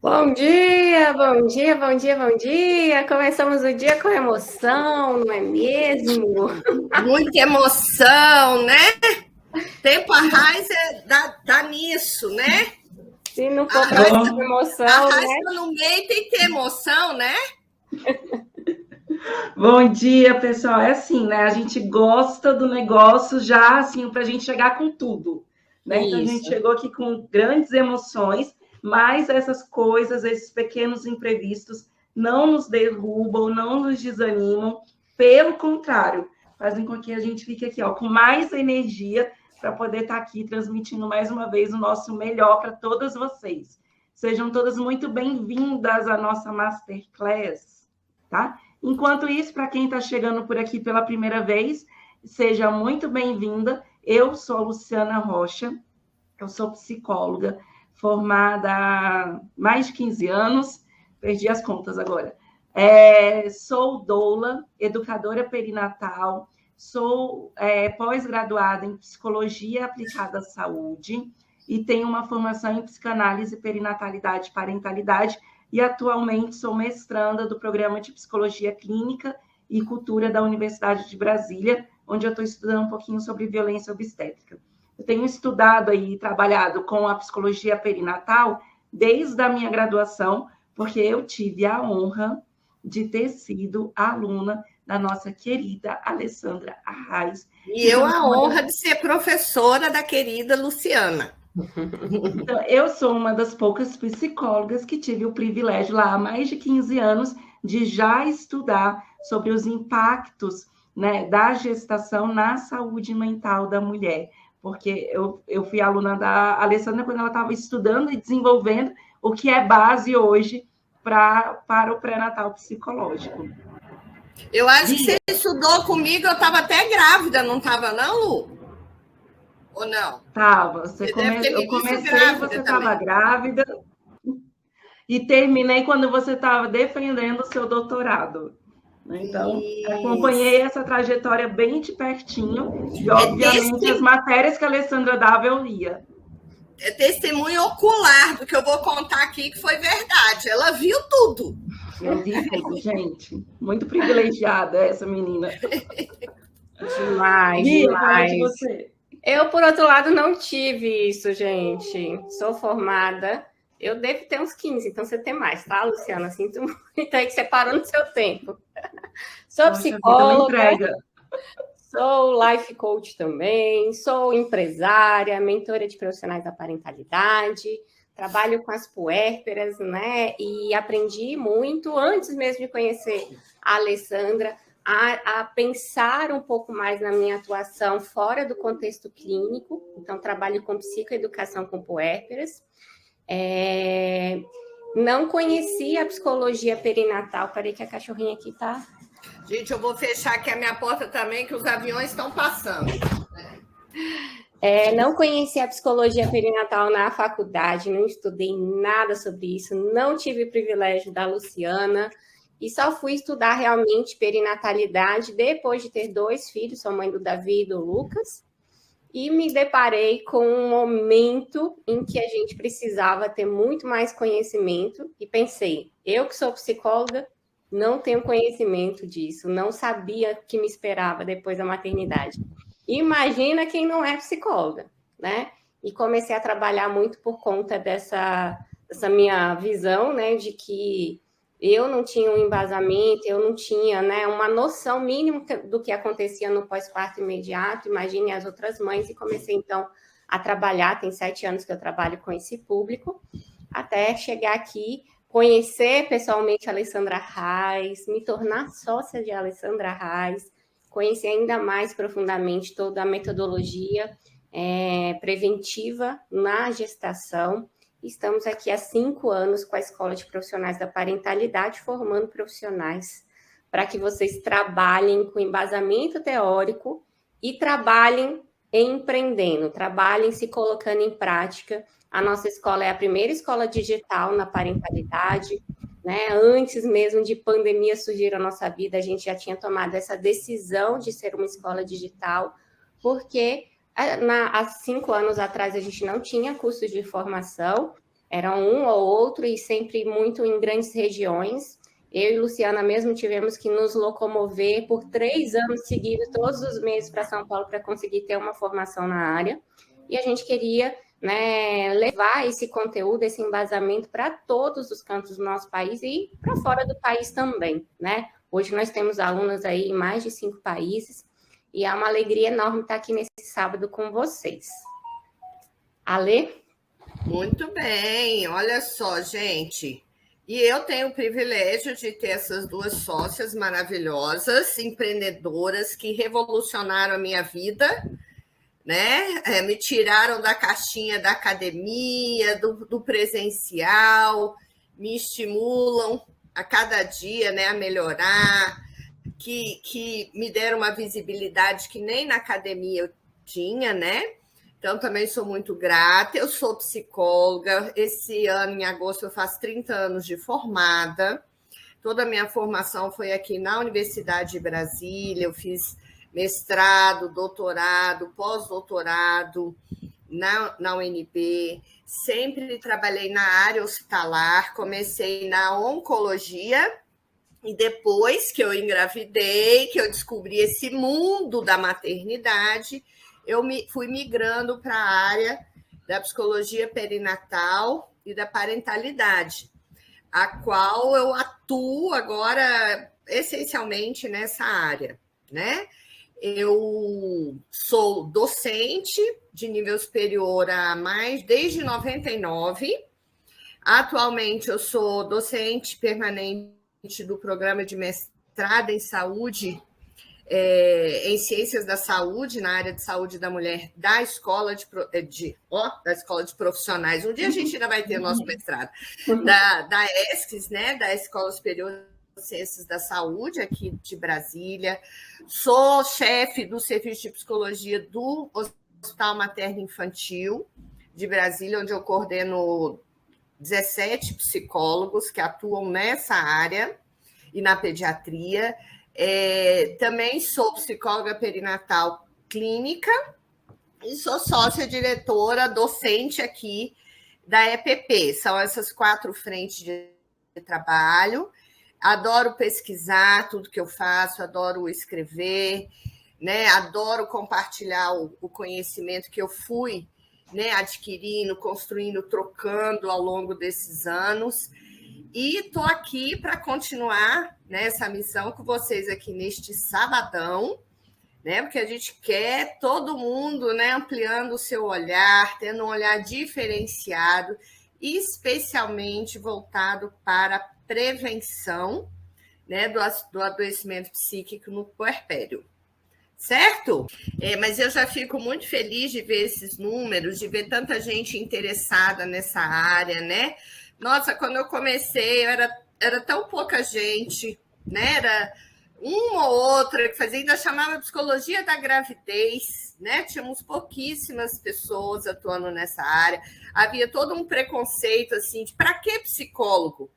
Bom dia, bom dia, bom dia, bom dia. Começamos o dia com emoção, não é mesmo? Muita emoção, né? Tempo a raiz dá nisso, né? Se não for para essa emoção, a raiz né? tá no meio, tem que ter emoção, né? Bom dia, pessoal. É assim, né? A gente gosta do negócio já, assim, para a gente chegar com tudo, né? Então, a gente chegou aqui com grandes emoções, mas essas coisas, esses pequenos imprevistos, não nos derrubam, não nos desanimam. Pelo contrário, fazem com que a gente fique aqui, ó, com mais energia para poder estar aqui transmitindo mais uma vez o nosso melhor para todas vocês. Sejam todas muito bem-vindas à nossa Masterclass, tá? Enquanto isso, para quem está chegando por aqui pela primeira vez, seja muito bem-vinda. Eu sou a Luciana Rocha, eu sou psicóloga, formada há mais de 15 anos, perdi as contas agora. Sou doula, educadora perinatal, sou pós-graduada em psicologia aplicada à saúde e tenho uma formação em psicanálise, perinatalidade e parentalidade, e atualmente sou mestranda do programa de Psicologia Clínica e Cultura da Universidade de Brasília, onde eu estou estudando um pouquinho sobre violência obstétrica. Eu tenho estudado e trabalhado com a psicologia perinatal desde a minha graduação, porque eu tive a honra de ter sido aluna da nossa querida Alessandra Arraes. E eu a honra de ser professora da querida Luciana. Então, eu sou uma das poucas psicólogas que tive o privilégio lá há mais de 15 anos de já estudar sobre os impactos, né, da gestação na saúde mental da mulher, porque eu fui aluna da Alessandra quando ela estava estudando e desenvolvendo o que é base hoje para o pré-natal psicológico. Eu acho que você estudou comigo, eu estava até grávida, não estava não, Lu? Ou não? Tava. Eu comecei e você estava grávida. E terminei quando você estava defendendo o seu doutorado. Então, acompanhei essa trajetória bem de pertinho. E, obviamente, as matérias que a Alessandra dava, eu lia. É testemunho ocular do que eu vou contar aqui, que foi verdade. Ela viu tudo. Eu vi tudo, gente. Muito privilegiada essa menina. Demais, demais. De você. Eu, por outro lado, não tive isso, gente. Sou formada. Eu devo ter uns 15, então você tem mais, tá, Luciana? Sinto muito aí que você parou no seu tempo. Sou psicóloga, sou life coach também, sou empresária, mentora de profissionais da parentalidade, trabalho com as puérperas, né? E aprendi muito, antes mesmo de conhecer a Alessandra, a pensar um pouco mais na minha atuação fora do contexto clínico. Então, trabalho com psicoeducação com puérperas. Não conhecia a psicologia perinatal. Parei que a cachorrinha aqui tá... Gente, eu vou fechar aqui a minha porta também, que os aviões estão passando. Não conhecia a psicologia perinatal na faculdade, não estudei nada sobre isso, não tive o privilégio da Luciana, e só fui estudar realmente perinatalidade depois de ter 2 filhos, sou mãe do Davi e do Lucas, e me deparei com um momento em que a gente precisava ter muito mais conhecimento, e pensei, eu que sou psicóloga, não tenho conhecimento disso, não sabia o que me esperava depois da maternidade. Imagina quem não é psicóloga, né? E comecei a trabalhar muito por conta dessa minha visão, né, de que eu não tinha um embasamento, eu não tinha, né, uma noção mínima do que acontecia no pós-parto imediato, imagine as outras mães, e comecei, então, a trabalhar, tem 7 anos que eu trabalho com esse público, até chegar aqui, conhecer pessoalmente a Alessandra Arraes, me tornar sócia de Alessandra Arraes, conhecer ainda mais profundamente toda a metodologia preventiva na gestação. Estamos aqui há 5 anos com a Escola de Profissionais da Parentalidade, formando profissionais para que vocês trabalhem com embasamento teórico e trabalhem empreendendo, trabalhem se colocando em prática. A nossa escola é a primeira escola digital na parentalidade, né? Antes mesmo de pandemia surgir na nossa vida, a gente já tinha tomado essa decisão de ser uma escola digital, porque há 5 anos atrás a gente não tinha cursos de formação, Era um ou outro e sempre muito em grandes regiões. Eu e Luciana mesmo tivemos que nos locomover por 3 anos seguidos, todos os meses para São Paulo, para conseguir ter uma formação na área. E a gente queria, né, levar esse conteúdo, esse embasamento para todos os cantos do nosso país e para fora do país também, né? Hoje nós temos alunas aí em mais de 5 países e é uma alegria enorme estar aqui nesse sábado com vocês. Alê? Muito bem, olha só, gente. E eu tenho o privilégio de ter essas duas sócias maravilhosas, empreendedoras, que revolucionaram a minha vida, né? Me tiraram da caixinha da academia, do presencial, me estimulam a cada dia, né, a melhorar, que me deram uma visibilidade que nem na academia eu tinha, né? Então, também sou muito grata. Eu sou psicóloga. Esse ano, em agosto, eu faço 30 anos de formada. Toda a minha formação foi aqui na Universidade de Brasília. Eu fiz mestrado, doutorado, pós-doutorado na UNB. Sempre trabalhei na área hospitalar. Comecei na oncologia. E depois que eu engravidei, que eu descobri esse mundo da maternidade, eu fui migrando para a área da psicologia perinatal e da parentalidade, a qual eu atuo agora essencialmente nessa área, né? Eu sou docente de nível superior desde 99. Atualmente eu sou docente permanente do programa de mestrado em saúde, em Ciências da Saúde, na área de saúde da mulher, da Escola da Escola de Profissionais. Um dia a gente ainda vai ter nosso mestrado. Da ESCS, né, da Escola Superior de Ciências da Saúde, aqui de Brasília. Sou chefe do Serviço de Psicologia do Hospital Materno Infantil de Brasília, onde eu coordeno 17 psicólogos que atuam nessa área e na pediatria. Também sou psicóloga perinatal clínica e sou sócia diretora docente aqui da EPP. São essas 4 frentes de trabalho. Adoro pesquisar tudo que eu faço, adoro escrever, né? Adoro compartilhar o conhecimento que eu fui, né, adquirindo, construindo, trocando ao longo desses anos. E estou aqui para continuar nessa missão com vocês aqui neste sabadão, né? Porque a gente quer todo mundo, né, ampliando o seu olhar, tendo um olhar diferenciado, especialmente voltado para a prevenção, né, do adoecimento psíquico no puerpério. Certo? Mas eu já fico muito feliz de ver esses números, de ver tanta gente interessada nessa área, né? Nossa, quando eu comecei, era tão pouca gente, né? Era uma ou outra que fazia, ainda chamava psicologia da gravidez, né? Tínhamos pouquíssimas pessoas atuando nessa área. Havia todo um preconceito, assim, de para que psicólogo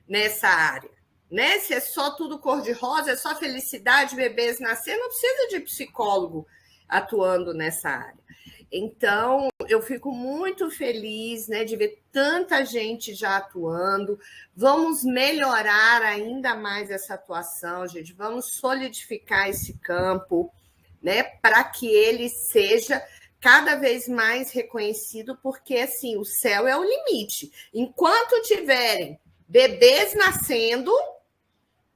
nessa área? Né? Se é só tudo cor-de-rosa, é só felicidade, bebês nascer, não precisa de psicólogo atuando nessa área. Então, eu fico muito feliz, né, de ver tanta gente já atuando. Vamos melhorar ainda mais essa atuação, gente. Vamos solidificar esse campo, né, para que ele seja cada vez mais reconhecido, porque, assim, o céu é o limite. Enquanto tiverem bebês nascendo,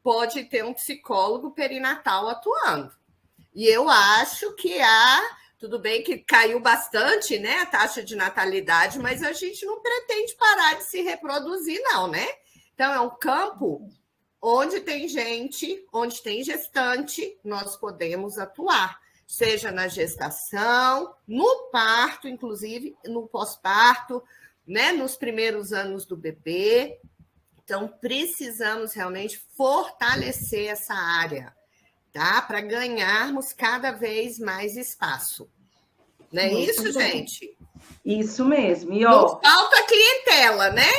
pode ter um psicólogo perinatal atuando. E eu acho que tudo bem que caiu bastante, né, a taxa de natalidade, mas a gente não pretende parar de se reproduzir, não, né? Então, é um campo onde tem gente, onde tem gestante, nós podemos atuar, seja na gestação, no parto, inclusive, no pós-parto, né, nos primeiros anos do bebê. Então, precisamos realmente fortalecer essa área, tá? Para ganharmos cada vez mais espaço. Não é isso, bom, gente? Isso mesmo. E, não falta clientela, né?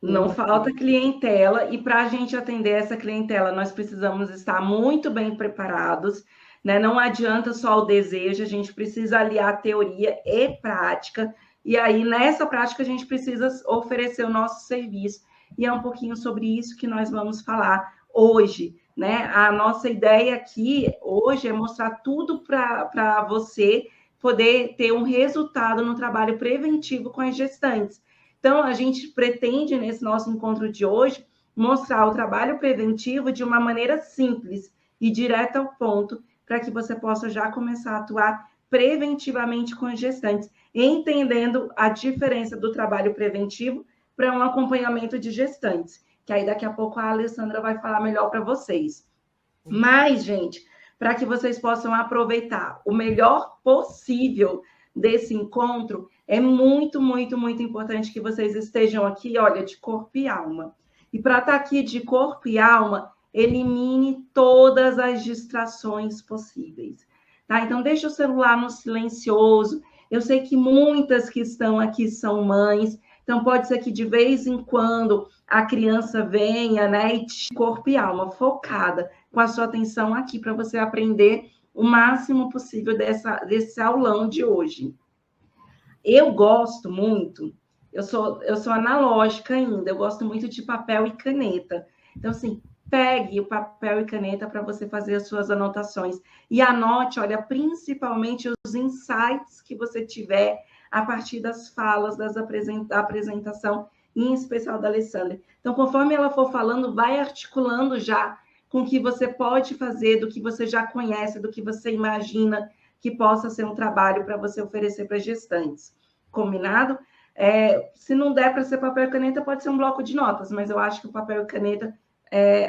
Não falta clientela. E para a gente atender essa clientela, nós precisamos estar muito bem preparados, né? Não adianta só o desejo, a gente precisa aliar teoria e prática, E aí, nessa prática, a gente precisa oferecer o nosso serviço. E é um pouquinho sobre isso que nós vamos falar hoje, né? A nossa ideia aqui hoje é mostrar tudo para você poder ter um resultado no trabalho preventivo com as gestantes. Então, a gente pretende, nesse nosso encontro de hoje, mostrar o trabalho preventivo de uma maneira simples e direta ao ponto, para que você possa já começar a atuar preventivamente com as gestantes, entendendo a diferença do trabalho preventivo para um acompanhamento de gestantes, que aí daqui a pouco a Alessandra vai falar melhor para vocês. Mas, gente, para que vocês possam aproveitar o melhor possível desse encontro, é muito, muito, muito importante que vocês estejam aqui, olha, de corpo e alma. E para estar aqui de corpo e alma, elimine todas as distrações possíveis. Tá? Então, deixa o celular no silencioso. Eu sei que muitas que estão aqui são mães, então pode ser que de vez em quando a criança venha, né, e de corpo e alma, focada, com a sua atenção aqui, para você aprender o máximo possível desse aulão de hoje. Eu gosto muito, eu sou analógica ainda, eu gosto muito de papel e caneta. Então, assim, pegue o papel e caneta para você fazer as suas anotações. E anote, olha, principalmente os insights que você tiver a partir das falas, da apresentação, em especial da Alessandra. Então, conforme ela for falando, vai articulando já com o que você pode fazer, do que você já conhece, do que você imagina que possa ser um trabalho para você oferecer para gestantes. Combinado? Se não der para ser papel e caneta, pode ser um bloco de notas, mas eu acho que o papel e caneta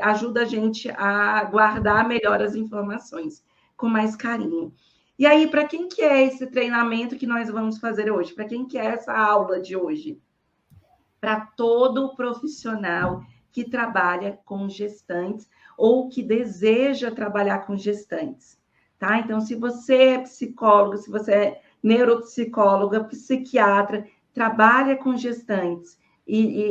ajuda a gente a guardar melhor as informações, com mais carinho. E aí, para quem que é esse treinamento que nós vamos fazer hoje? Para quem que é essa aula de hoje? Para todo profissional que trabalha com gestantes ou que deseja trabalhar com gestantes, tá? Então, se você é psicólogo, se você é neuropsicóloga, psiquiatra, trabalha com gestantes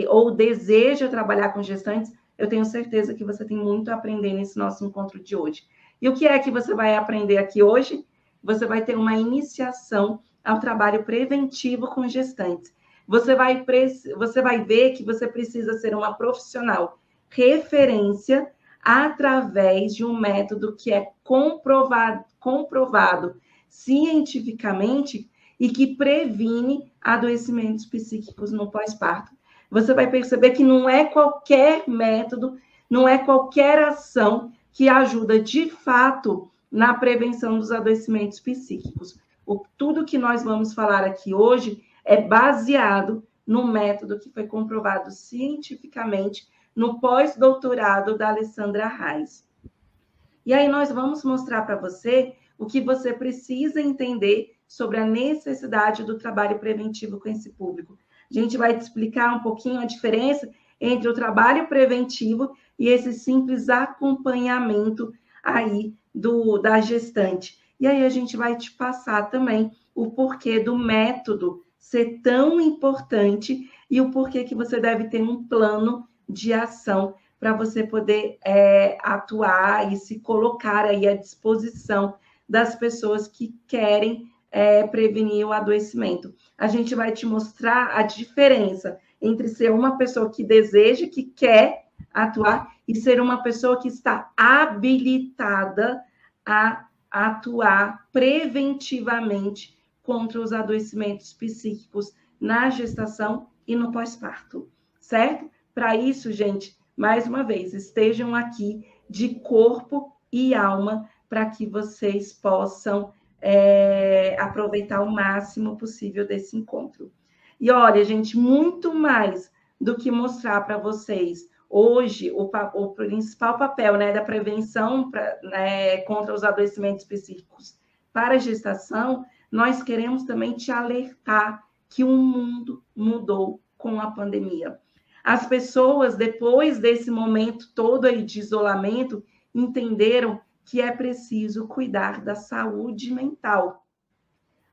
ou deseja trabalhar com gestantes, eu tenho certeza que você tem muito a aprender nesse nosso encontro de hoje. E o que é que você vai aprender aqui hoje? Você vai ter uma iniciação ao trabalho preventivo com gestantes. Você vai ver que você precisa ser uma profissional referência através de um método que é comprovado cientificamente e que previne adoecimentos psíquicos no pós-parto. Você vai perceber que não é qualquer método, não é qualquer ação que ajuda de fato na prevenção dos adoecimentos psíquicos. Tudo que nós vamos falar aqui hoje é baseado no método que foi comprovado cientificamente no pós-doutorado da Alessandra Reis. E aí nós vamos mostrar para você o que você precisa entender sobre a necessidade do trabalho preventivo com esse público. A gente vai te explicar um pouquinho a diferença entre o trabalho preventivo e esse simples acompanhamento aí da gestante. E aí a gente vai te passar também o porquê do método ser tão importante e o porquê que você deve ter um plano de ação para você poder atuar e se colocar aí à disposição das pessoas que querem prevenir o adoecimento. A gente vai te mostrar a diferença entre ser uma pessoa que deseja, que quer atuar, e ser uma pessoa que está habilitada a atuar preventivamente contra os adoecimentos psíquicos na gestação e no pós-parto, certo? Para isso, gente, mais uma vez, estejam aqui de corpo e alma para que vocês possam aproveitar o máximo possível desse encontro. E olha, gente, muito mais do que mostrar para vocês hoje o principal papel, né, da prevenção contra os adoecimentos psíquicos para a gestação, nós queremos também te alertar que o mundo mudou com a pandemia. As pessoas, depois desse momento todo aí de isolamento, entenderam que é preciso cuidar da saúde mental.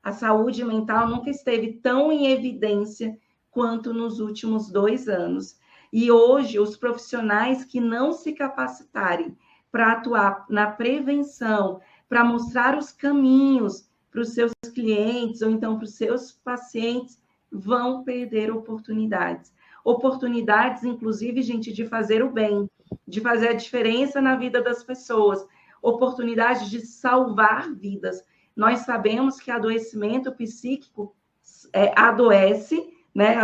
A saúde mental nunca esteve tão em evidência quanto nos últimos 2 anos. E hoje, os profissionais que não se capacitarem para atuar na prevenção, para mostrar os caminhos para os seus clientes ou então para os seus pacientes, vão perder oportunidades. Oportunidades, inclusive, gente, de fazer o bem, de fazer a diferença na vida das pessoas, oportunidades de salvar vidas. Nós sabemos que adoecimento psíquico adoece, né?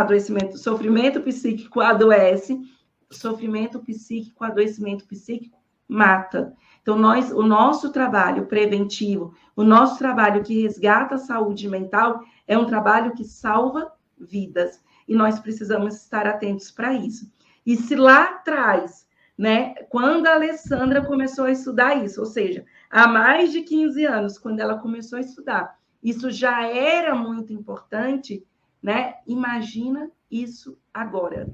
Sofrimento psíquico adoece, sofrimento psíquico, adoecimento psíquico mata. Então, o nosso trabalho preventivo, o nosso trabalho que resgata a saúde mental é um trabalho que salva vidas. E nós precisamos estar atentos para isso. E se lá atrás, né, quando a Alessandra começou a estudar isso, ou seja, há mais de 15 anos, quando ela começou a estudar, isso já era muito importante, né? Imagina isso agora.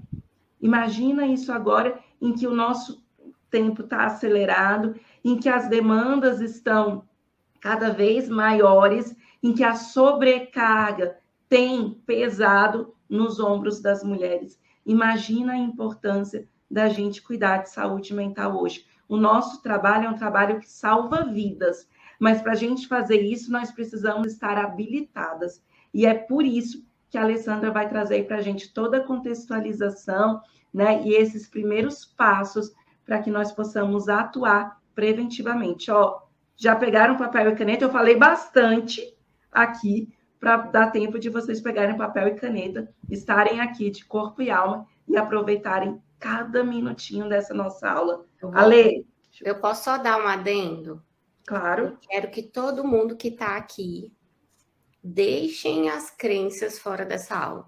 Imagina isso agora, em que o nosso tempo está acelerado, em que as demandas estão cada vez maiores, em que a sobrecarga tem pesado nos ombros das mulheres. Imagina a importância da gente cuidar de saúde mental hoje. O nosso trabalho é um trabalho que salva vidas, mas para a gente fazer isso, nós precisamos estar habilitadas. E é por isso que a Alessandra vai trazer para a gente toda a contextualização, né, e esses primeiros passos para que nós possamos atuar preventivamente. Ó, já pegaram papel e caneta? Eu falei bastante aqui para dar tempo de vocês pegarem papel e caneta, estarem aqui de corpo e alma e aproveitarem cada minutinho dessa nossa aula. Ale, eu posso só dar um adendo? Claro. Eu quero que todo mundo que está aqui deixem as crenças fora dessa aula.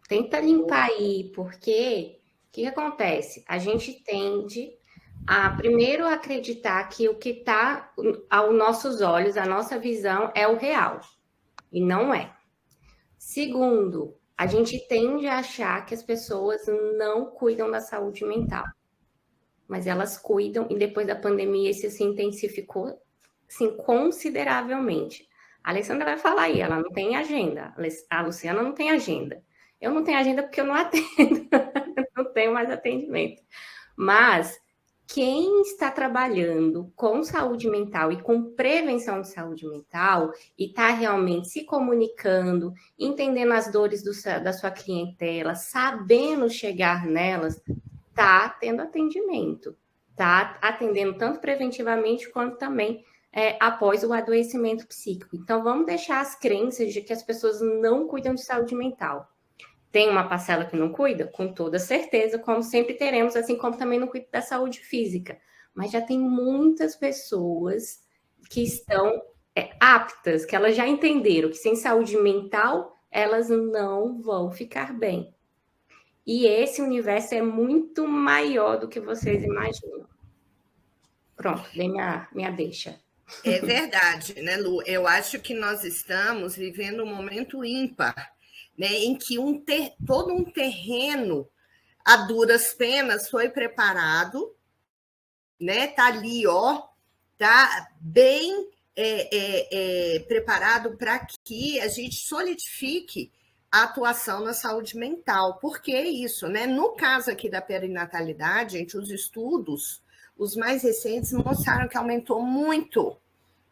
Tenta limpar aí, porque o que acontece? A gente tende a, primeiro, acreditar que o que está aos nossos olhos, a nossa visão, é o real. E não é. Segundo, a gente tende a achar que as pessoas não cuidam da saúde mental. Mas elas cuidam, e depois da pandemia isso se intensificou assim, consideravelmente. A Alessandra vai falar aí, ela não tem agenda. A Luciana não tem agenda. Eu não tenho agenda porque eu não atendo. Não tenho mais atendimento. Mas quem está trabalhando com saúde mental e com prevenção de saúde mental e está realmente se comunicando, entendendo as dores da sua clientela, sabendo chegar nelas, está tendo atendimento. Está atendendo tanto preventivamente quanto também após o adoecimento psíquico. Então, vamos deixar as crenças de que as pessoas não cuidam de saúde mental. Tem uma parcela que não cuida? Com toda certeza, como sempre teremos, assim como também não cuida da saúde física. Mas já tem muitas pessoas que estão aptas, que elas já entenderam que sem saúde mental, elas não vão ficar bem. E esse universo é muito maior do que vocês imaginam. Pronto, dei minha deixa. É verdade, né, Lu? Eu acho que nós estamos vivendo um momento ímpar, né, em que todo um terreno a duras penas foi preparado, né? Tá ali, ó, tá bem preparado para que a gente solidifique a atuação na saúde mental. Por que isso, né? No caso aqui da perinatalidade, gente, os estudos, os mais recentes, mostraram que aumentou muito,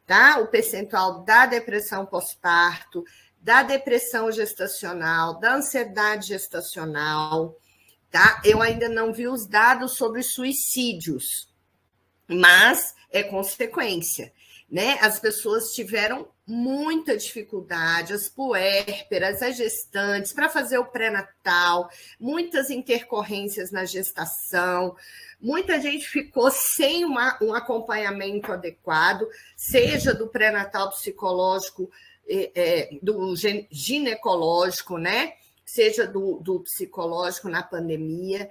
tá? O percentual da depressão pós-parto, da depressão gestacional, da ansiedade gestacional, tá? Eu ainda não vi os dados sobre suicídios, mas é consequência, né? As pessoas tiveram muita dificuldade, as puérperas, as gestantes, para fazer o pré-natal, muitas intercorrências na gestação, muita gente ficou sem um acompanhamento adequado, seja do pré-natal psicológico, do ginecológico, né? Seja do psicológico na pandemia.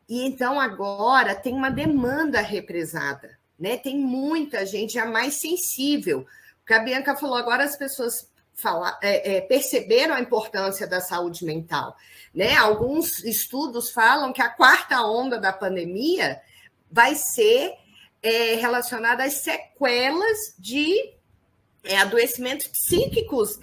E então agora tem uma demanda represada, né? Tem muita gente já mais sensível. O que a Bianca falou, agora as pessoas perceberam a importância da saúde mental, né? Alguns estudos falam que a quarta onda da pandemia vai ser relacionada às sequelas de adoecimentos psíquicos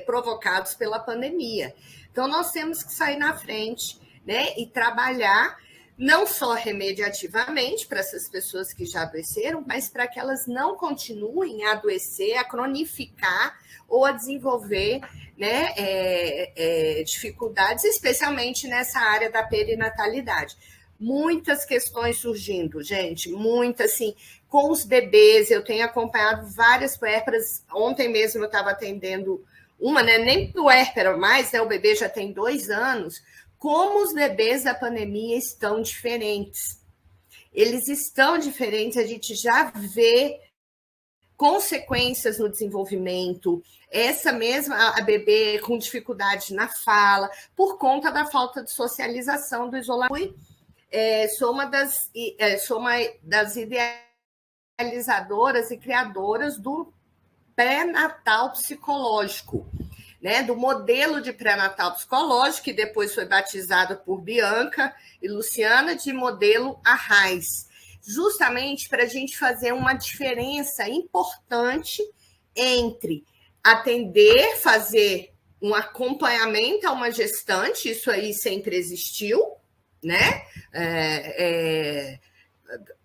provocados pela pandemia. Então, nós temos que sair na frente, né, e trabalhar não só remediativamente para essas pessoas que já adoeceram, mas para que elas não continuem a adoecer, a cronificar ou a desenvolver, né, dificuldades, especialmente nessa área da perinatalidade. Muitas questões surgindo, gente, muitas, assim, com os bebês. Eu tenho acompanhado várias puérperas. Ontem mesmo eu estava atendendo uma, né, nem puérpera mais, né, o bebê já tem 2 anos. Como os bebês da pandemia estão diferentes. Eles estão diferentes, a gente já vê consequências no desenvolvimento, essa mesma a bebê com dificuldade na fala, por conta da falta de socialização, do isolamento. Sou uma das idealizadoras e criadoras do pré-natal psicológico, né, do modelo de pré-natal psicológico, que depois foi batizado por Bianca e Luciana de modelo Arraes, justamente para a gente fazer uma diferença importante entre atender, fazer um acompanhamento a uma gestante, isso aí sempre existiu, né?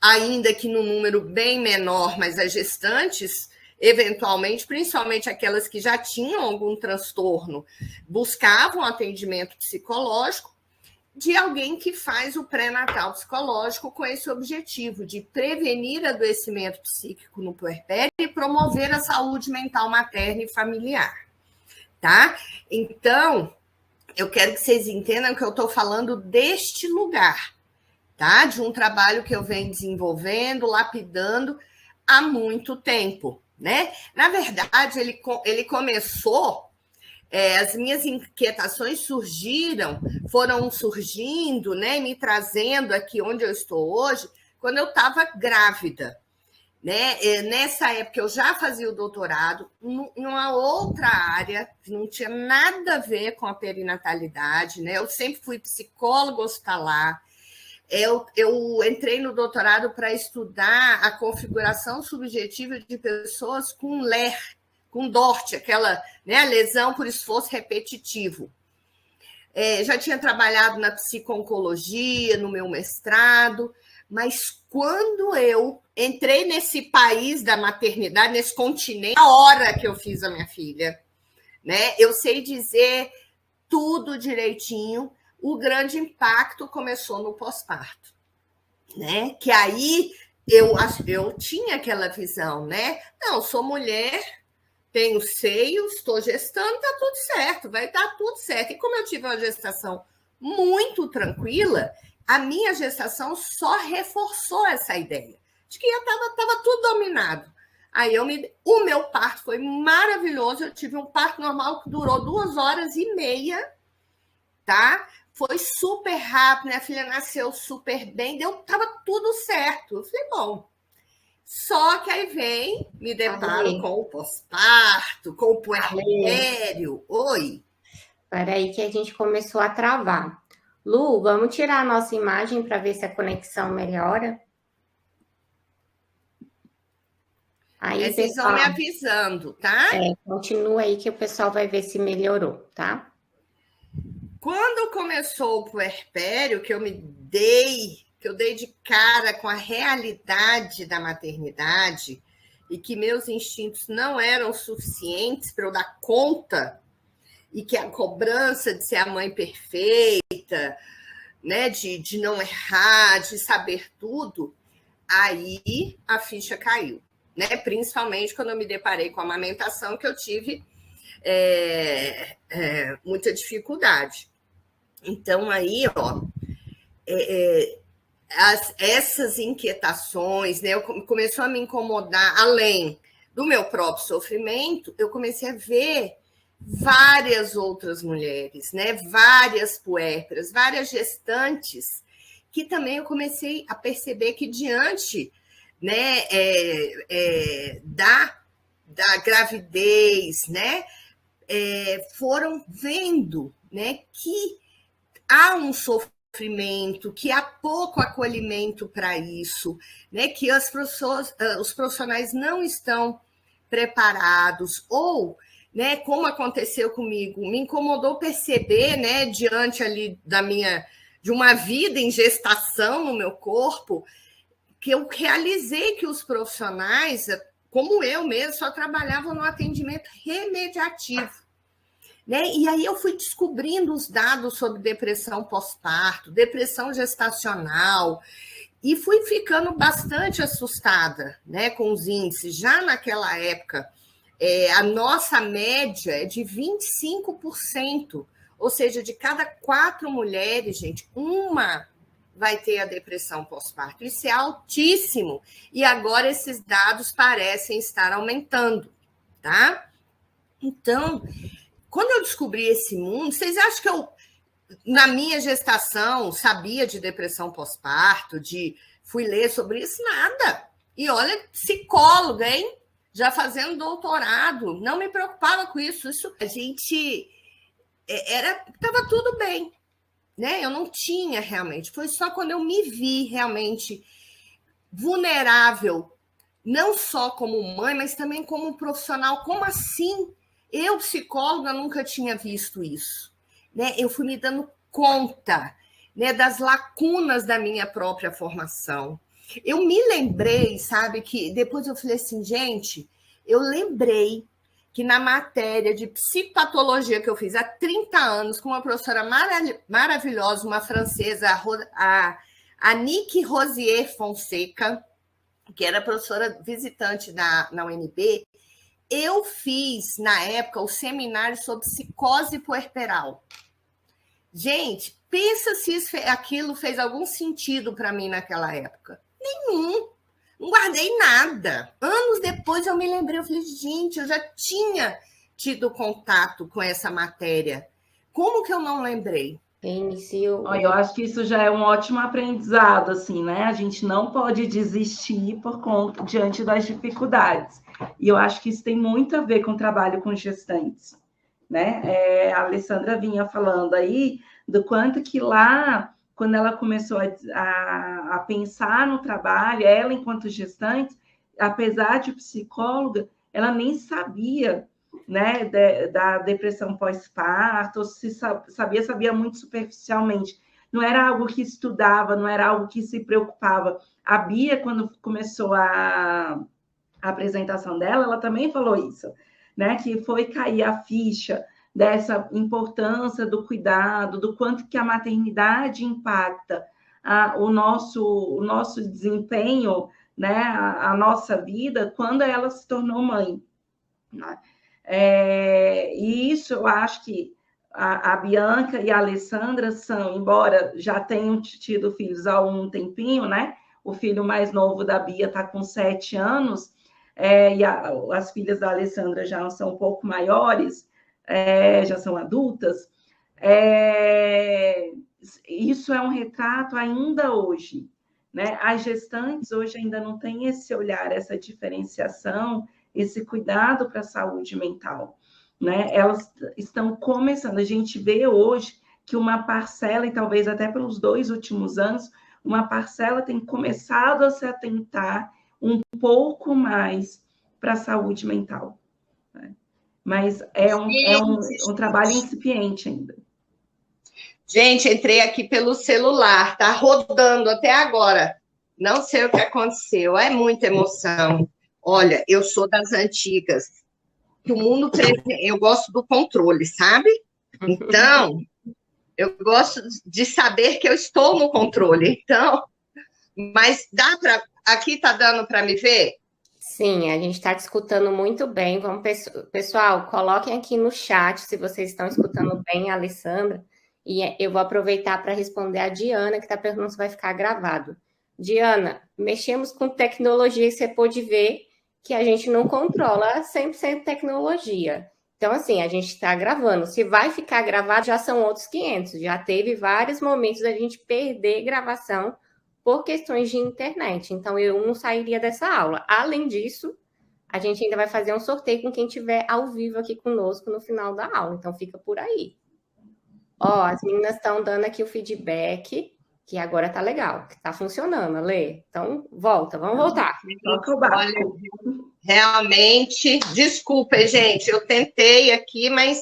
Ainda que num número bem menor, mas as gestantes, eventualmente, principalmente aquelas que já tinham algum transtorno, buscavam atendimento psicológico de alguém que faz o pré-natal psicológico com esse objetivo de prevenir adoecimento psíquico no puerpério e promover a saúde mental materna e familiar, tá? Então, eu quero que vocês entendam que eu estou falando deste lugar, tá? De um trabalho que eu venho desenvolvendo, lapidando há muito tempo, né? Na verdade, ele começou, as minhas inquietações foram surgindo, né? Me trazendo aqui onde eu estou hoje, quando eu estava grávida, né? Nessa época eu já fazia o doutorado numa outra área, que não tinha nada a ver com a perinatalidade, né? Eu sempre fui psicóloga hospitalar. Eu entrei no doutorado para estudar a configuração subjetiva de pessoas com LER, com DORT, aquela, né, lesão por esforço repetitivo. Já tinha trabalhado na psico-oncologia, no meu mestrado, mas quando eu entrei nesse país da maternidade, nesse continente, a hora que eu fiz a minha filha, né, eu sei dizer tudo direitinho. O grande impacto começou no pós-parto, né? Que aí eu tinha aquela visão, né? Não, sou mulher, tenho seios, estou gestando, está tudo certo, vai dar tudo certo. E como eu tive uma gestação muito tranquila, a minha gestação só reforçou essa ideia de que estava tudo dominado. Aí o meu parto foi maravilhoso, eu tive um parto normal que durou 2h30, tá? Foi super rápido, minha filha nasceu super bem, estava tudo certo. Eu falei, bom, só que aí me deparo com o pós-parto, com o puerpério. Oi. Peraí que a gente começou a travar. Lu, vamos tirar a nossa imagem para ver se a conexão melhora? Aí, vocês vão me avisando, tá? Continua aí que o pessoal vai ver se melhorou, tá? Quando começou o puerpério, que eu dei de cara com a realidade da maternidade e que meus instintos não eram suficientes para eu dar conta, e que a cobrança de ser a mãe perfeita, né, de não errar, de saber tudo, aí a ficha caiu, né? Principalmente quando eu me deparei com a amamentação, que eu tive muita dificuldade. Então, aí, ó, essas inquietações, né, começou a me incomodar, além do meu próprio sofrimento, eu comecei a ver várias outras mulheres, né, várias puérperas, várias gestantes, que também eu comecei a perceber que diante, né, da gravidez, né, foram vendo, né, que há um sofrimento, que há pouco acolhimento para isso, né, que os profissionais não estão preparados, ou, né, como aconteceu comigo, me incomodou perceber, né, diante ali da minha de uma vida em gestação no meu corpo, que eu realizei que os profissionais, como eu mesmo, só trabalhavam no atendimento remediativo. Né? E aí eu fui descobrindo os dados sobre depressão pós-parto, depressão gestacional, e fui ficando bastante assustada, né, com os índices. Já naquela época, a nossa média é de 25%, ou seja, de cada 4 mulheres, gente, uma vai ter a depressão pós-parto. Isso é altíssimo. E agora esses dados parecem estar aumentando, tá? Então, quando eu descobri esse mundo, vocês acham que eu, na minha gestação, sabia de depressão pós-parto, fui ler sobre isso? Nada. E olha, psicóloga, hein? Já fazendo doutorado, não me preocupava com isso. A gente estava tudo bem, né? Eu não tinha realmente. Foi só quando eu me vi realmente vulnerável, não só como mãe, mas também como profissional. Como assim? Eu, psicóloga, nunca tinha visto isso, né? Eu fui me dando conta, né, das lacunas da minha própria formação. Eu me lembrei, sabe, que depois eu falei assim, gente, eu lembrei que na matéria de psicopatologia que eu fiz há 30 anos com uma professora maravilhosa, uma francesa, a Annick Rosier Fonseca, que era professora visitante na UNB, eu fiz, na época, o seminário sobre psicose puerperal. Gente, pensa se aquilo fez algum sentido para mim naquela época. Nenhum. Não guardei nada. Anos depois eu me lembrei, eu falei, gente, eu já tinha tido contato com essa matéria. Como que eu não lembrei? Eu acho que isso já é um ótimo aprendizado, assim, né? A gente não pode desistir diante das dificuldades. E eu acho que isso tem muito a ver com o trabalho com gestantes, né? A Alessandra vinha falando aí do quanto que lá, quando ela começou a pensar no trabalho, ela, enquanto gestante, apesar de psicóloga, ela nem sabia, né, da depressão pós-parto, se sabia muito superficialmente. Não era algo que estudava, não era algo que se preocupava. A Bia, quando começou a apresentação dela, ela também falou isso, né, que foi cair a ficha dessa importância do cuidado, do quanto que a maternidade impacta o nosso desempenho, né, a nossa vida, quando ela se tornou mãe, né? E isso eu acho que a Bianca e a Alessandra são, embora já tenham tido filhos há um tempinho, né? O filho mais novo da Bia está com 7 anos, e as filhas da Alessandra já são um pouco maiores, já são adultas. Isso é um retrato ainda hoje, né? As gestantes hoje ainda não têm esse olhar, essa diferenciação, esse cuidado para a saúde mental, né? Elas estão começando, a gente vê hoje que uma parcela, e talvez até pelos 2 últimos anos, uma parcela tem começado a se atentar um pouco mais para a saúde mental, né? Mas é um trabalho incipiente ainda. Gente, entrei aqui pelo celular, tá rodando até agora. Não sei o que aconteceu, é muita emoção. Olha, eu sou das antigas. O mundo eu gosto do controle, sabe? Então, eu gosto de saber que eu estou no controle. Então, mas dá para aqui tá dando para me ver? Sim, a gente está te escutando muito bem. Pessoal, coloquem aqui no chat se vocês estão escutando bem a Alessandra. E eu vou aproveitar para responder a Diana, que está perguntando se vai ficar gravado. Diana, mexemos com tecnologia e você pôde ver que a gente não controla 100% tecnologia. Então, assim, a gente está gravando. Se vai ficar gravado, já são outros 500. Já teve vários momentos da gente perder gravação por questões de internet. Então, eu não sairia dessa aula. Além disso, a gente ainda vai fazer um sorteio com quem estiver ao vivo aqui conosco no final da aula. Então, fica por aí. Ó, as meninas estão dando aqui o feedback, que agora tá legal, que tá funcionando, Lê. Então, vamos voltar. Olha, realmente, desculpa, gente, eu tentei aqui, mas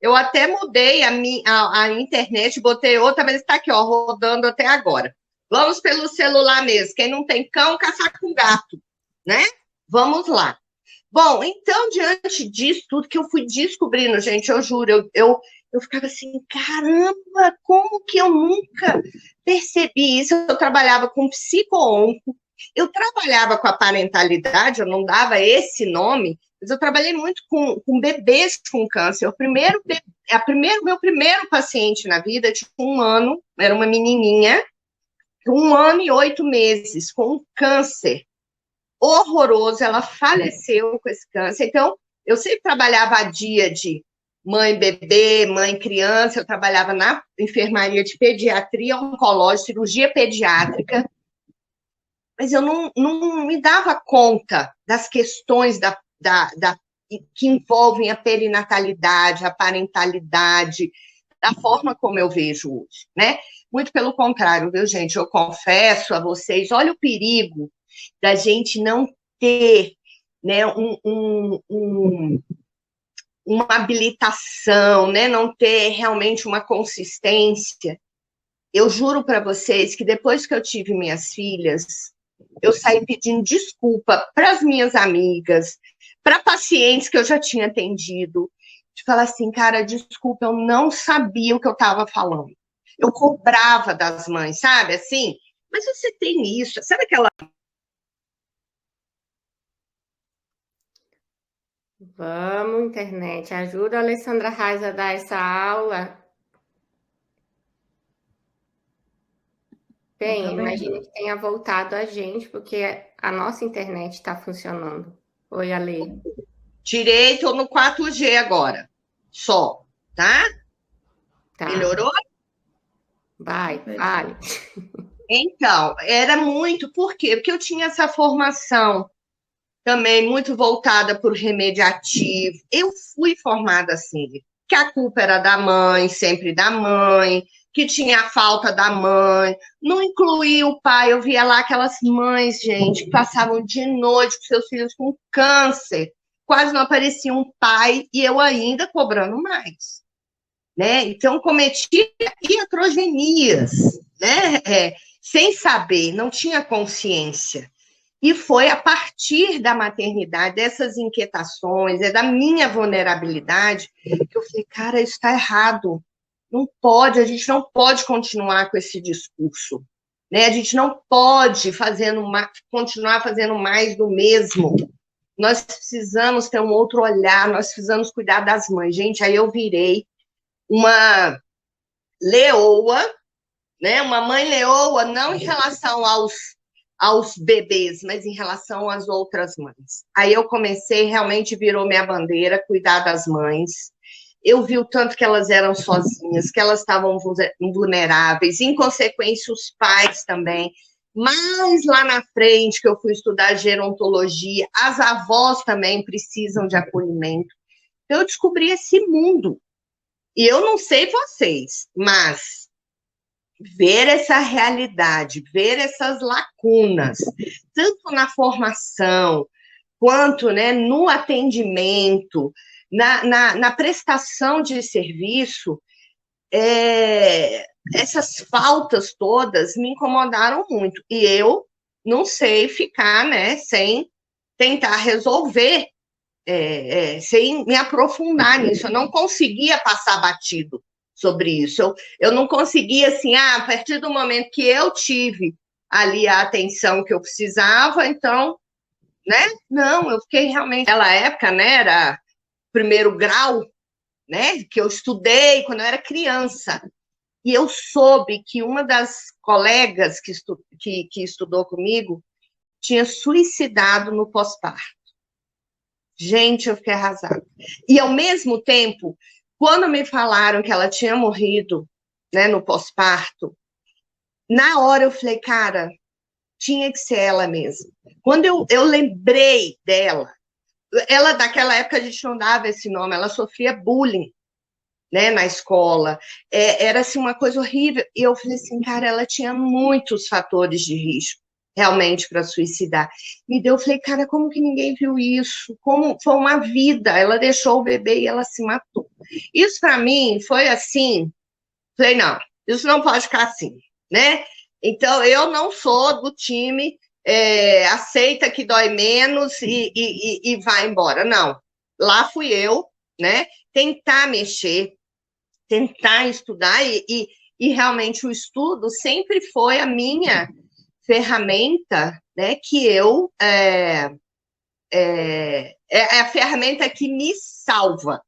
Eu até mudei a internet, botei outra, mas está aqui, ó, rodando até agora. Vamos pelo celular mesmo. Quem não tem cão, caçar com gato, né? Vamos lá. Bom, então, diante disso tudo que eu fui descobrindo, gente, eu juro, eu ficava assim, caramba, como que eu nunca percebi isso? Eu trabalhava com psico-onco, eu trabalhava com a parentalidade, eu não dava esse nome, mas eu trabalhei muito com bebês com câncer. Meu primeiro paciente na vida tinha 1 ano, era uma menininha, 1 ano e 8 meses, com um câncer horroroso, ela faleceu com esse câncer. Então, eu sempre trabalhava a dia de mãe bebê, mãe criança, eu trabalhava na enfermaria de pediatria oncológica, cirurgia pediátrica, mas eu não me dava conta das questões que envolvem a perinatalidade, a parentalidade, da forma como eu vejo hoje, né? Muito pelo contrário, viu, gente? Eu confesso a vocês, olha o perigo da gente não ter, né, uma habilitação, né, não ter realmente uma consistência. Eu juro para vocês que depois que eu tive minhas filhas, eu saí pedindo desculpa para as minhas amigas, para pacientes que eu já tinha atendido, de falar assim, cara, desculpa, eu não sabia o que eu estava falando. Eu cobrava das mães, sabe, assim, mas você tem isso, sabe aquela... Vamos, internet, ajuda a Alessandra Reis a dar essa aula. Bem, imagino que tenha voltado a gente, porque a nossa internet está funcionando. Oi, Ale. Tirei, estou no 4G agora, só, tá? Tá. Melhorou? Vai, fale. Então, era muito, por quê? Porque eu tinha essa formação também muito voltada para o remediativo. Eu fui formada assim, que a culpa era da mãe, sempre da mãe, que tinha a falta da mãe, não incluía o pai. Eu via lá aquelas mães, gente, que passavam de noite com seus filhos com câncer, quase não aparecia um pai, e eu ainda cobrando mais, né? Então, cometia iatrogenias, né? Sem saber, não tinha consciência. E foi a partir da maternidade, dessas inquietações, da minha vulnerabilidade, que eu falei, cara, isso está errado. Não pode, a gente não pode continuar com esse discurso, né? A gente não pode continuar fazendo mais do mesmo. Nós precisamos ter um outro olhar, nós precisamos cuidar das mães. Gente, aí eu virei uma leoa, né? Uma mãe leoa, não em relação aos bebês, mas em relação às outras mães. Aí eu comecei, realmente virou minha bandeira, cuidar das mães. Eu vi o tanto que elas eram sozinhas, que elas estavam vulneráveis, em consequência os pais também. Mas lá na frente, que eu fui estudar gerontologia, as avós também precisam de acolhimento. Então, eu descobri esse mundo. E eu não sei vocês, mas ver essa realidade, ver essas lacunas, tanto na formação, quanto, né, no atendimento, na prestação de serviço, essas faltas todas me incomodaram muito. E eu não sei ficar, né, sem tentar resolver, sem me aprofundar nisso. Eu não conseguia passar batido sobre isso. Eu não conseguia, assim, a partir do momento que eu tive ali a atenção que eu precisava, então, né? Não, eu fiquei realmente... Naquela época, né, era primeiro grau, né, que eu estudei quando eu era criança. E eu soube que uma das colegas que estudou comigo tinha suicidado no pós-parto. Gente, eu fiquei arrasada. E, ao mesmo tempo, quando me falaram que ela tinha morrido, né, no pós-parto, na hora eu falei, cara, tinha que ser ela mesma. Quando eu lembrei dela, ela, daquela época, a gente não dava esse nome, ela sofria bullying, né, na escola. Era, assim, uma coisa horrível. E eu falei assim, cara, ela tinha muitos fatores de risco. realmente para suicidar. Eu falei, cara, como que ninguém viu isso? Como foi uma vida? Ela deixou o bebê e ela se matou. Isso para mim foi assim, falei, não, isso não pode ficar assim, né? Então, eu não sou do time aceita que dói menos e vai embora. Não, lá fui eu, né? Tentar mexer, tentar estudar e realmente o estudo sempre foi a minha ferramenta, né? Que eu é a ferramenta que me salva,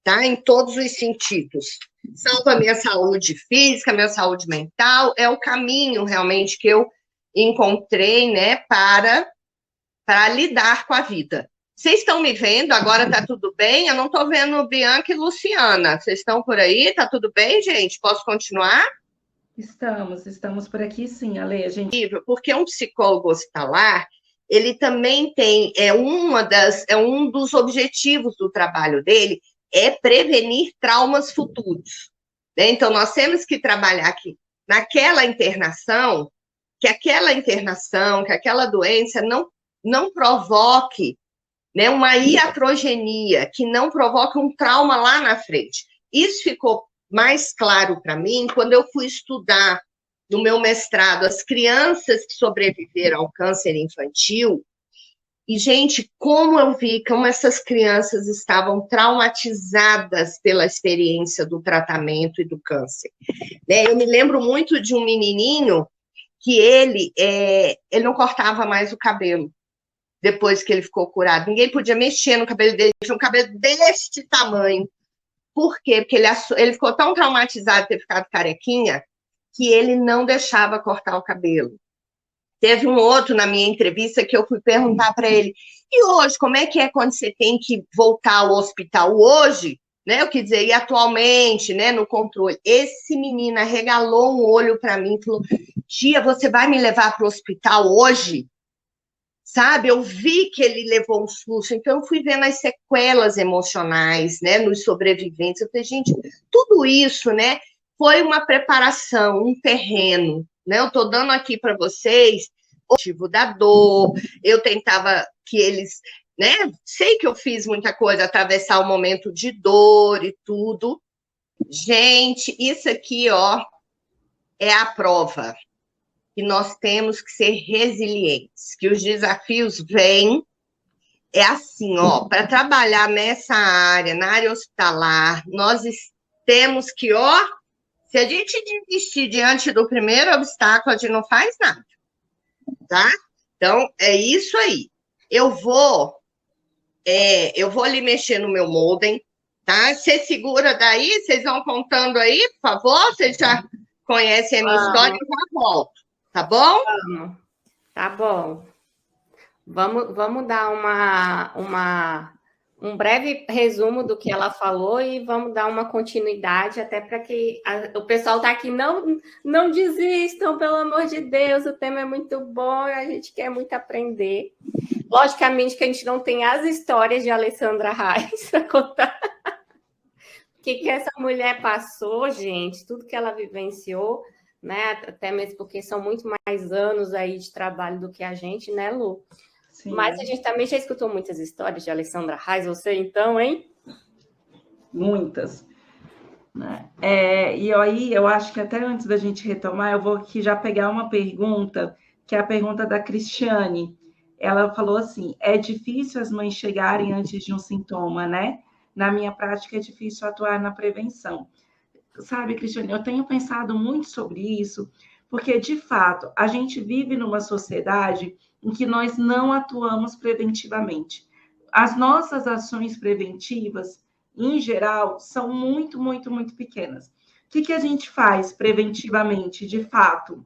tá? Em todos os sentidos. Salva a minha saúde física, minha saúde mental, é o caminho realmente que eu encontrei, né, para lidar com a vida. Vocês estão me vendo? Agora está tudo bem? Eu não estou vendo Bianca e Luciana. Vocês estão por aí? Está tudo bem, gente? Posso continuar? Estamos por aqui sim, Ale. A gente... Porque um psicólogo hospitalar, ele também tem, um dos objetivos do trabalho dele é prevenir traumas futuros. Né? Então, nós temos que trabalhar aqui naquela internação, que aquela doença não provoque, né, uma iatrogenia, que não provoque um trauma lá na frente. Isso ficou mais claro para mim quando eu fui estudar no meu mestrado as crianças que sobreviveram ao câncer infantil. E, gente, como eu vi como essas crianças estavam traumatizadas pela experiência do tratamento e do câncer. Né? Eu me lembro muito de um menininho que ele não cortava mais o cabelo depois que ele ficou curado. Ninguém podia mexer no cabelo dele, tinha um cabelo deste tamanho. Por quê? Porque ele ficou tão traumatizado de ter ficado carequinha que ele não deixava cortar o cabelo. Teve um outro na minha entrevista que eu fui perguntar para ele, e hoje, como é que é quando você tem que voltar ao hospital? Hoje, né, eu quis dizer, e atualmente, né, no controle. Esse menino arregalou um olho para mim e falou, tia, você vai me levar para o hospital hoje? Sabe, eu vi que ele levou um susto, então eu fui vendo as sequelas emocionais, né, nos sobreviventes. Eu falei, gente, tudo isso, né, foi uma preparação, um terreno, né? Eu estou dando aqui para vocês o motivo da dor, eu tentava que eles, né, sei que eu fiz muita coisa, atravessar o momento de dor e tudo. Gente, isso aqui, ó, é a prova que nós temos que ser resilientes, que os desafios vêm, é assim, ó, para trabalhar nessa área, na área hospitalar, nós temos que, ó, se a gente desistir diante do primeiro obstáculo, a gente não faz nada, tá? Então, é isso aí. Eu vou ali mexer no meu modem, tá? Você segura daí, vocês vão contando aí, por favor, vocês já conhecem a minha história, eu já volto, tá bom? Tá bom. Vamos dar um breve resumo do que ela falou e vamos dar uma continuidade até para que o pessoal está aqui. Não desistam, pelo amor de Deus, o tema é muito bom, a gente quer muito aprender. Logicamente que a gente não tem as histórias de Alessandra Reis para contar. O que essa mulher passou, gente, tudo que ela vivenciou, né? Até mesmo porque são muito mais anos aí de trabalho do que a gente, né, Lu? Sim. Mas a gente também já escutou muitas histórias de Alessandra Reis, você então, hein? Muitas. E aí, eu acho que até antes da gente retomar, eu vou aqui já pegar uma pergunta, que é a pergunta da Cristiane. Ela falou assim, é difícil as mães chegarem antes de um sintoma, né? Na minha prática, é difícil atuar na prevenção. Sabe, Cristiane, eu tenho pensado muito sobre isso, porque, de fato, a gente vive numa sociedade em que nós não atuamos preventivamente. As nossas ações preventivas, em geral, são muito, muito, muito pequenas. O que a gente faz preventivamente? De fato,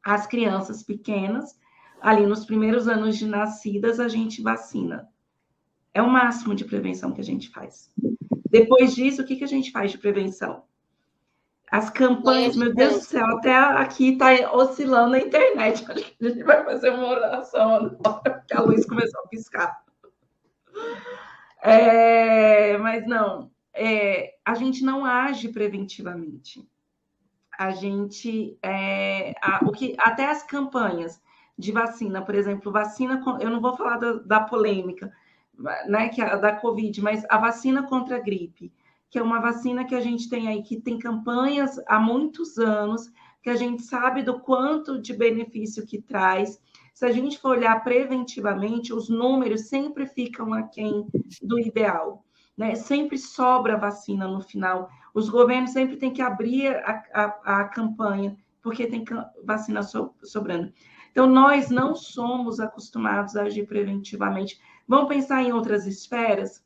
as crianças pequenas, ali nos primeiros anos de nascidas, a gente vacina. É o máximo de prevenção que a gente faz. Depois disso, o que a gente faz de prevenção? As campanhas, meu Deus do céu, até aqui está oscilando a internet. Acho que a gente vai fazer uma oração agora, porque a luz começou a piscar. Mas não, a gente não age preventivamente. A gente, até as campanhas de vacina, por exemplo, eu não vou falar da polêmica, né, que é da Covid, mas a vacina contra a gripe, que é uma vacina que a gente tem aí, que tem campanhas há muitos anos, que a gente sabe do quanto de benefício que traz. Se a gente for olhar preventivamente, os números sempre ficam aquém do ideal, né? Sempre sobra vacina no final. Os governos sempre têm que abrir a campanha, porque tem vacina sobrando. Então, nós não somos acostumados a agir preventivamente. Vamos pensar em outras esferas?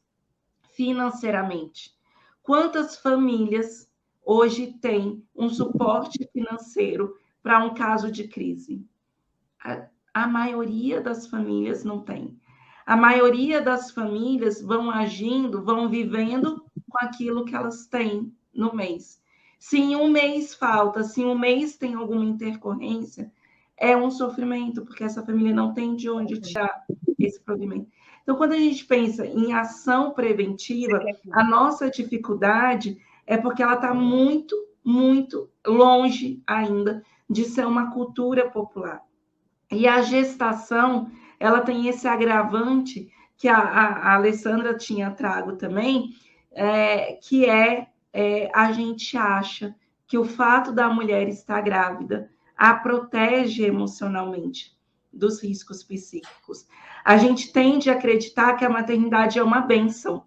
Financeiramente. Quantas famílias hoje têm um suporte financeiro para um caso de crise? A maioria das famílias não tem. A maioria das famílias vão agindo, vão vivendo com aquilo que elas têm no mês. Se em um mês falta, se em um mês tem alguma intercorrência, é um sofrimento, porque essa família não tem de onde tirar esse provimento. Então, quando a gente pensa em ação preventiva, a nossa dificuldade é porque ela está muito, muito longe ainda de ser uma cultura popular. E a gestação, ela tem esse agravante que a Alessandra tinha trago também, que a gente acha que o fato da mulher estar grávida a protege emocionalmente dos riscos psíquicos. A gente tende a acreditar que a maternidade é uma bênção.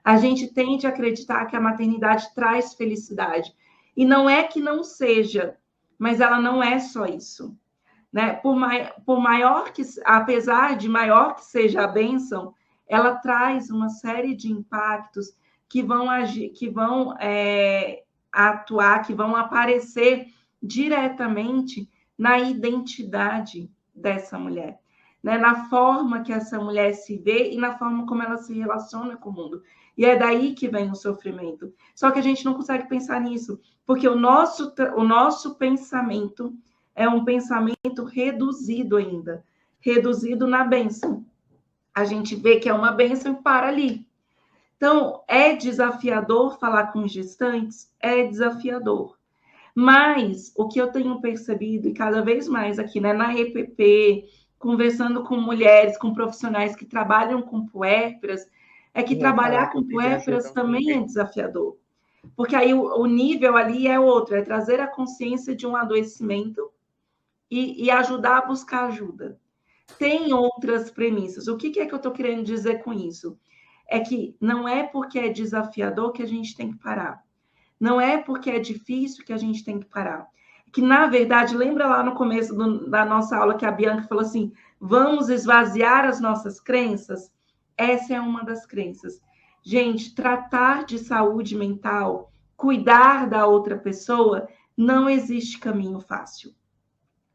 A gente tende a acreditar que a maternidade traz felicidade. E não é que não seja, mas ela não é só isso. Né? Por maior que, apesar de maior que seja a bênção, ela traz uma série de impactos que vão agir, que vão atuar, que vão aparecer diretamente na identidade dessa mulher, né? Na forma que essa mulher se vê e na forma como ela se relaciona com o mundo. E é daí que vem o sofrimento. Só que a gente não consegue pensar nisso, porque o nosso pensamento é um pensamento reduzido ainda, reduzido na bênção. A gente vê que é uma bênção e para ali. Então, é desafiador falar com gestantes? É desafiador. Mas o que eu tenho percebido, e cada vez mais aqui, né, na EPP, conversando com mulheres, com profissionais que trabalham com puérperas, é que trabalhar com puérperas também é desafiador. Porque aí o nível ali é outro, é trazer a consciência de um adoecimento e ajudar a buscar ajuda. Tem outras premissas. O que é que eu estou querendo dizer com isso? É que não é porque é desafiador que a gente tem que parar. Não é porque é difícil que a gente tem que parar. Que, na verdade, lembra lá no começo da nossa aula que a Bianca falou assim, vamos esvaziar as nossas crenças? Essa é uma das crenças. Gente, tratar de saúde mental, cuidar da outra pessoa, não existe caminho fácil.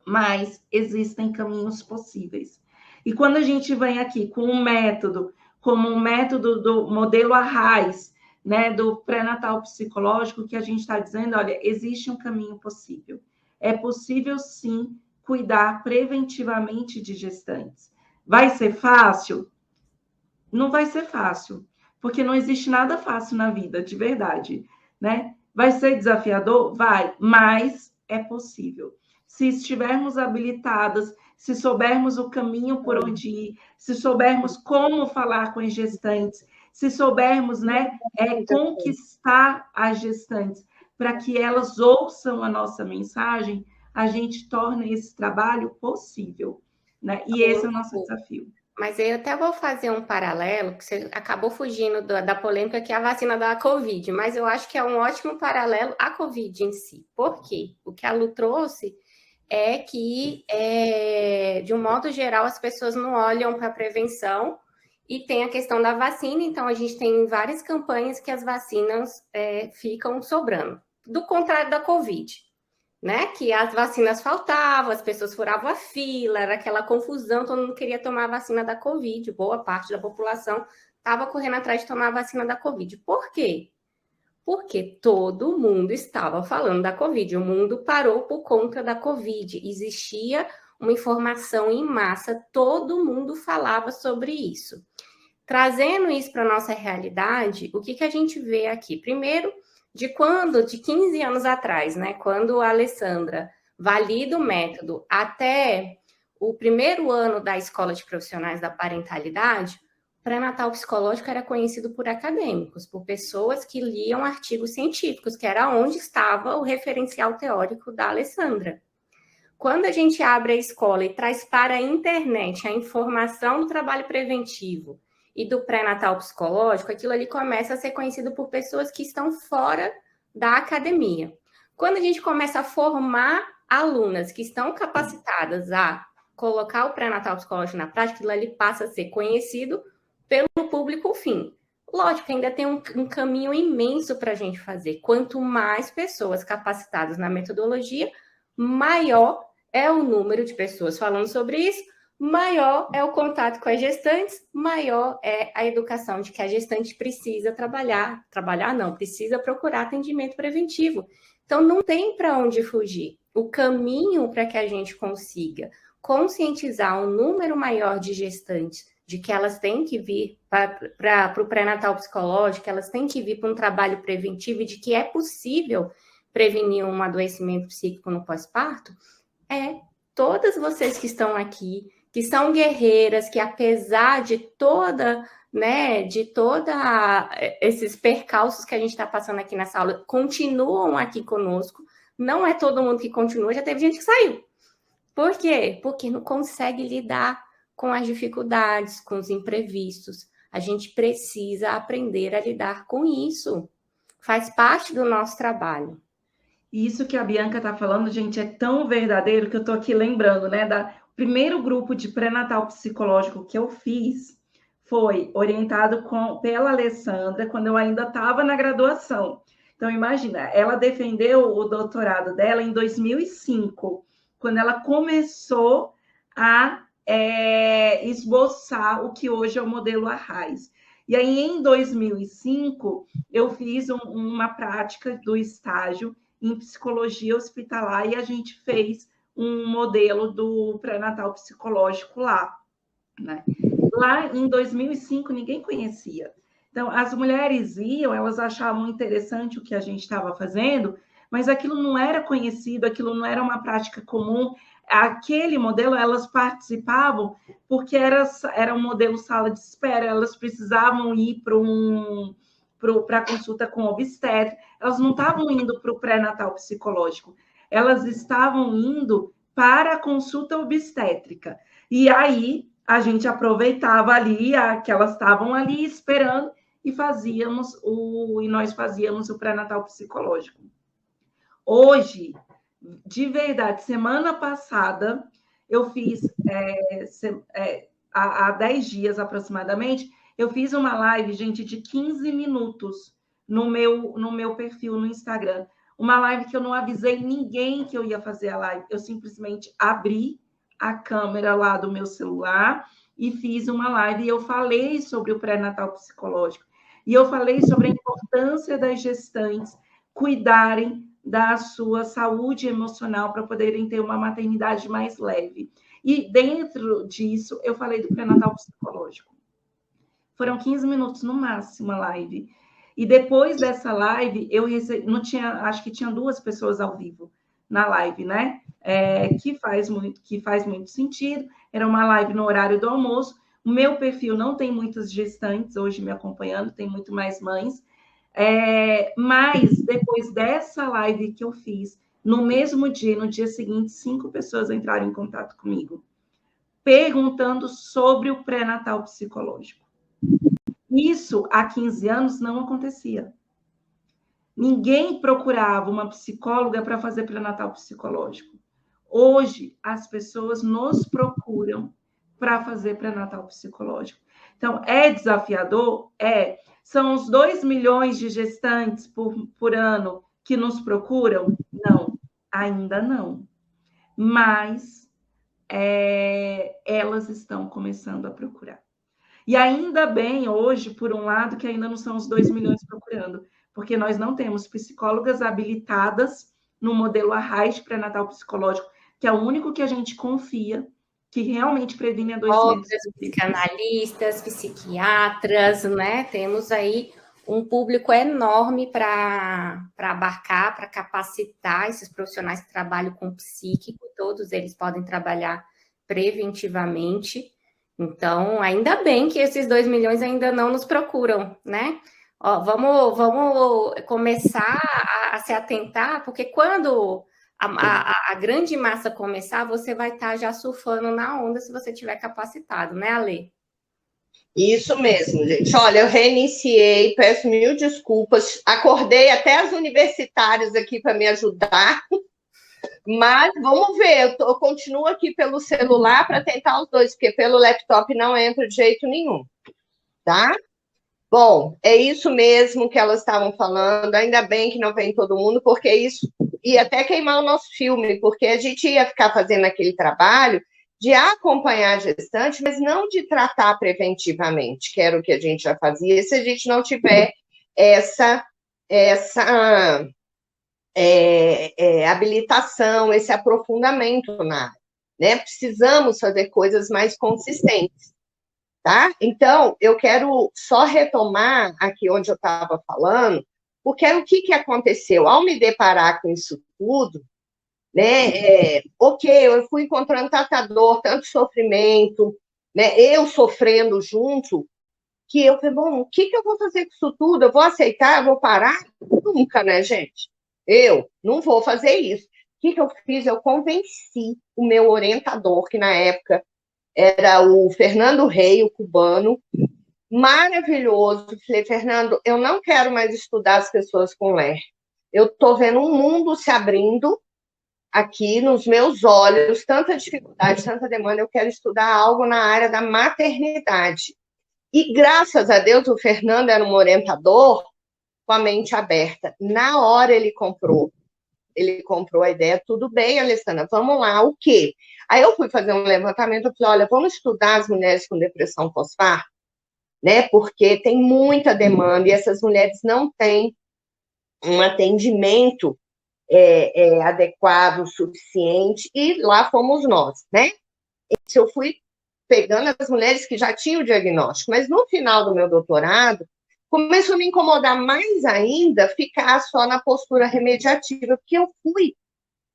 Mas existem caminhos possíveis. E quando a gente vem aqui com um método, como um método do modelo Arraes, né, do pré-natal psicológico, que a gente está dizendo, olha, existe um caminho possível. É possível, sim, cuidar preventivamente de gestantes. Vai ser fácil? Não vai ser fácil, porque não existe nada fácil na vida, de verdade, né? Vai ser desafiador? Vai, mas é possível. Se estivermos habilitadas, se soubermos o caminho por onde ir, se soubermos como falar com as gestantes, se soubermos, né, conquistar as gestantes para que elas ouçam a nossa mensagem, a gente torna esse trabalho possível, né? E esse é o nosso desafio. Mas eu até vou fazer um paralelo, que você acabou fugindo da polêmica, que é a vacina da Covid, mas eu acho que é um ótimo paralelo à Covid em si. Por quê? O que a Lu trouxe é que, de um modo geral, as pessoas não olham para a prevenção e tem a questão da vacina, então a gente tem várias campanhas que as vacinas ficam sobrando. Do contrário da Covid, né? Que as vacinas faltavam, as pessoas furavam a fila, era aquela confusão, todo mundo queria tomar a vacina da Covid, boa parte da população estava correndo atrás de tomar a vacina da Covid. Por quê? Porque todo mundo estava falando da Covid, o mundo parou por conta da Covid, existia uma informação em massa, todo mundo falava sobre isso. Trazendo isso para a nossa realidade, o que a gente vê aqui? Primeiro, de 15 anos atrás, né, quando a Alessandra valida o método, até o primeiro ano da Escola de Profissionais da Parentalidade, o pré-natal psicológico era conhecido por acadêmicos, por pessoas que liam artigos científicos, que era onde estava o referencial teórico da Alessandra. Quando a gente abre a escola e traz para a internet a informação do trabalho preventivo e do pré-natal psicológico, aquilo ali começa a ser conhecido por pessoas que estão fora da academia. Quando a gente começa a formar alunas que estão capacitadas a colocar o pré-natal psicológico na prática, aquilo ali passa a ser conhecido pelo público fim. Lógico, ainda tem um caminho imenso para a gente fazer. Quanto mais pessoas capacitadas na metodologia, maior é o número de pessoas falando sobre isso, maior é o contato com as gestantes, maior é a educação de que a gestante precisa precisa procurar atendimento preventivo. Então, não tem para onde fugir. O caminho para que a gente consiga conscientizar um número maior de gestantes de que elas têm que vir para o pré-natal psicológico, elas têm que vir para um trabalho preventivo e de que é possível prevenir um adoecimento psíquico no pós-parto, todas vocês que estão aqui, que são guerreiras, que apesar de toda esses percalços que a gente está passando aqui nessa aula, continuam aqui conosco. Não é todo mundo que continua, já teve gente que saiu. Por quê? Porque não consegue lidar com as dificuldades, com os imprevistos. A gente precisa aprender a lidar com isso. Faz parte do nosso trabalho. Isso que a Bianca está falando, gente, é tão verdadeiro que eu estou aqui lembrando, né? O primeiro grupo de pré-natal psicológico que eu fiz foi orientado pela Alessandra, quando eu ainda estava na graduação. Então, imagina, ela defendeu o doutorado dela em 2005, quando ela começou a esboçar o que hoje é o modelo Arraes. E aí, em 2005, eu fiz uma prática do estágio em psicologia hospitalar e a gente fez um modelo do pré-natal psicológico lá, né? Lá em 2005, ninguém conhecia. Então, as mulheres iam, elas achavam interessante o que a gente estava fazendo, mas aquilo não era conhecido, aquilo não era uma prática comum. Aquele modelo, elas participavam porque era um modelo sala de espera, elas precisavam ir para a consulta com obstetra, elas não estavam indo para o pré-natal psicológico, elas estavam indo para a consulta obstétrica. E aí, a gente aproveitava ali, que elas estavam ali esperando, e nós fazíamos o pré-natal psicológico. Hoje, de verdade, semana passada, eu fiz, há 10 dias aproximadamente, eu fiz uma live, gente, de 15 minutos no meu perfil no Instagram. Uma live que eu não avisei ninguém que eu ia fazer a live. Eu simplesmente abri a câmera lá do meu celular e fiz uma live. E eu falei sobre o pré-natal psicológico. E eu falei sobre a importância das gestantes cuidarem da sua saúde emocional para poderem ter uma maternidade mais leve. E dentro disso, eu falei do pré-natal psicológico. Foram 15 minutos no máximo a live. E depois dessa live, eu recebi, acho que tinha 2 pessoas ao vivo na live, né? Que faz muito sentido. Era uma live no horário do almoço. O meu perfil não tem muitas gestantes hoje me acompanhando, tem muito mais mães. Mas depois dessa live que eu fiz, no mesmo dia, no dia seguinte, 5 pessoas entraram em contato comigo, perguntando sobre o pré-natal psicológico. Isso, há 15 anos, não acontecia. Ninguém procurava uma psicóloga para fazer pré-natal psicológico. Hoje, as pessoas nos procuram para fazer pré-natal psicológico. Então, é desafiador? São os 2 milhões de gestantes por ano que nos procuram? Não, ainda não. Mas elas estão começando a procurar. E ainda bem hoje, por um lado, que ainda não são os 2 milhões procurando, porque nós não temos psicólogas habilitadas no modelo Arraes de pré-natal psicológico, que é o único que a gente confia, que realmente previne adoecimentos. Psicanalistas, psiquiatras, né? Temos aí um público enorme para abarcar, para capacitar esses profissionais que trabalham com psíquico, todos eles podem trabalhar preventivamente. Então, ainda bem que esses 2 milhões ainda não nos procuram, né? Ó, vamos começar a se atentar, porque quando a grande massa começar, você vai estar já surfando na onda se você tiver capacitado, né, Ale? Isso mesmo, gente. Olha, eu reiniciei, peço mil desculpas. Acordei até as universitárias aqui para me ajudar, mas vamos ver. Eu continuo aqui pelo celular para tentar os dois, porque pelo laptop não entra de jeito nenhum, tá? Bom, é isso mesmo que elas estavam falando. Ainda bem que não vem todo mundo, porque isso ia até queimar o nosso filme, porque a gente ia ficar fazendo aquele trabalho de acompanhar a gestante, mas não de tratar preventivamente, que era o que a gente já fazia, se a gente não tiver essa habilitação, esse aprofundamento na área, né? Precisamos fazer coisas mais consistentes, tá? Então, eu quero só retomar aqui onde eu estava falando, porque o que aconteceu? Ao me deparar com isso tudo, né? Eu fui encontrando tanta dor, tanto sofrimento, né? Eu sofrendo junto, que eu falei, bom, o que eu vou fazer com isso tudo? Eu vou aceitar? Eu vou parar? Nunca, né, gente? Eu não vou fazer isso. O que eu fiz? Eu convenci o meu orientador, que na época era o Fernando Rei, o cubano, maravilhoso. Falei, Fernando, eu não quero mais estudar as pessoas com LER. Eu estou vendo um mundo se abrindo aqui nos meus olhos, tanta dificuldade, tanta demanda, eu quero estudar algo na área da maternidade. E, graças a Deus, o Fernando era um orientador com a mente aberta. Na hora ele comprou a ideia, tudo bem, Alessandra, vamos lá, o quê? Aí eu fui fazer um levantamento, eu falei, olha, vamos estudar as mulheres com depressão pós-parto, né? Porque tem muita demanda e essas mulheres não têm um atendimento adequado, suficiente, e lá fomos nós, né? Eu fui pegando as mulheres que já tinham o diagnóstico, mas no final do meu doutorado, começou a me incomodar mais ainda ficar só na postura remediativa, porque eu fui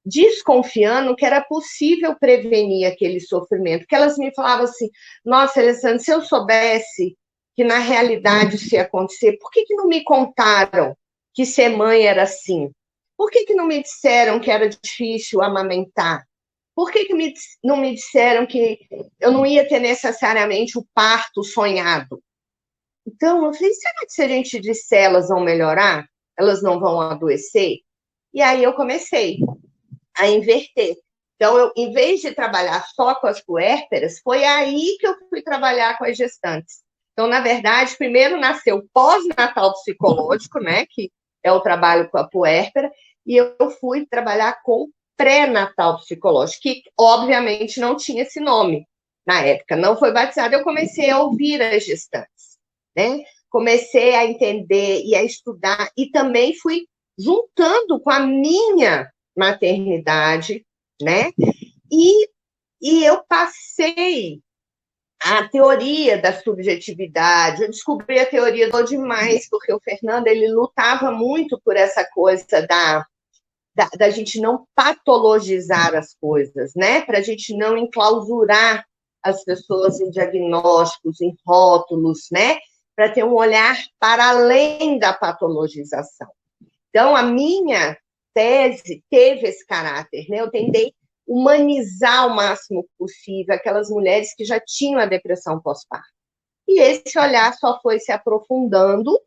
desconfiando que era possível prevenir aquele sofrimento, porque elas me falavam assim, nossa, Alessandra, se eu soubesse que na realidade isso ia acontecer, por que não me contaram que ser mãe era assim? Por que não me disseram que era difícil amamentar? Por que não me disseram que eu não ia ter necessariamente o parto sonhado? Então, eu falei, será que se a gente disser elas vão melhorar? Elas não vão adoecer? E aí eu comecei a inverter. Então, em vez de trabalhar só com as puérperas, foi aí que eu fui trabalhar com as gestantes. Então, na verdade, primeiro nasceu o pós-natal psicológico, né, que é o trabalho com a puérpera, e eu fui trabalhar com pré-natal psicológico, que obviamente não tinha esse nome na época, não foi batizado. Eu comecei a ouvir as gestantes, né? Comecei a entender e a estudar, e também fui juntando com a minha maternidade, né? E eu passei a teoria da subjetividade, eu descobri a teoria do demais, porque o Fernando, ele lutava muito por essa coisa da gente não patologizar as coisas, né? Para a gente não enclausurar as pessoas em diagnósticos, em rótulos, né? Para ter um olhar para além da patologização. Então, a minha tese teve esse caráter, né? Eu tentei humanizar o máximo possível aquelas mulheres que já tinham a depressão pós-parto. E esse olhar só foi se aprofundando,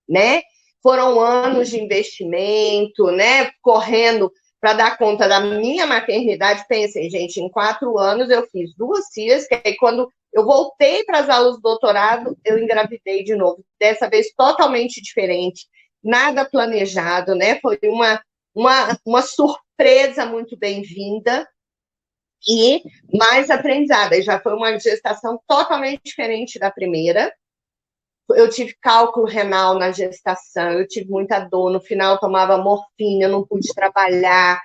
né? Foram anos de investimento, né? Correndo para dar conta da minha maternidade. Pensem, gente, em 4 anos eu fiz 2 filhas, que aí quando eu voltei para as aulas do doutorado, eu engravidei de novo. Dessa vez totalmente diferente, nada planejado, né? Foi uma surpresa muito bem-vinda e mais aprendizada. E já foi uma gestação totalmente diferente da primeira. Eu tive cálculo renal na gestação, eu tive muita dor, no final eu tomava morfina, eu não pude trabalhar,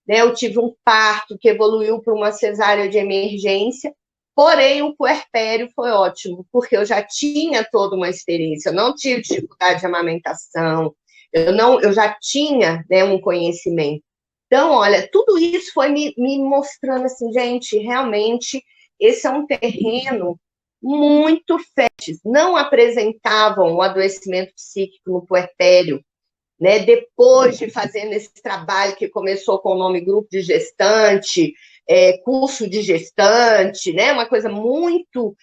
né? Eu tive um parto que evoluiu para uma cesárea de emergência, porém o puerpério foi ótimo, porque eu já tinha toda uma experiência, eu não tive dificuldade de amamentação, eu já tinha, né, um conhecimento. Então, olha, tudo isso foi me mostrando assim, gente, realmente esse é um terreno muito fértil. Não apresentavam o adoecimento psíquico no puerpério, né? Depois de fazendo esse trabalho que começou com o nome Grupo de Gestante, curso de gestante, né? Uma coisa muito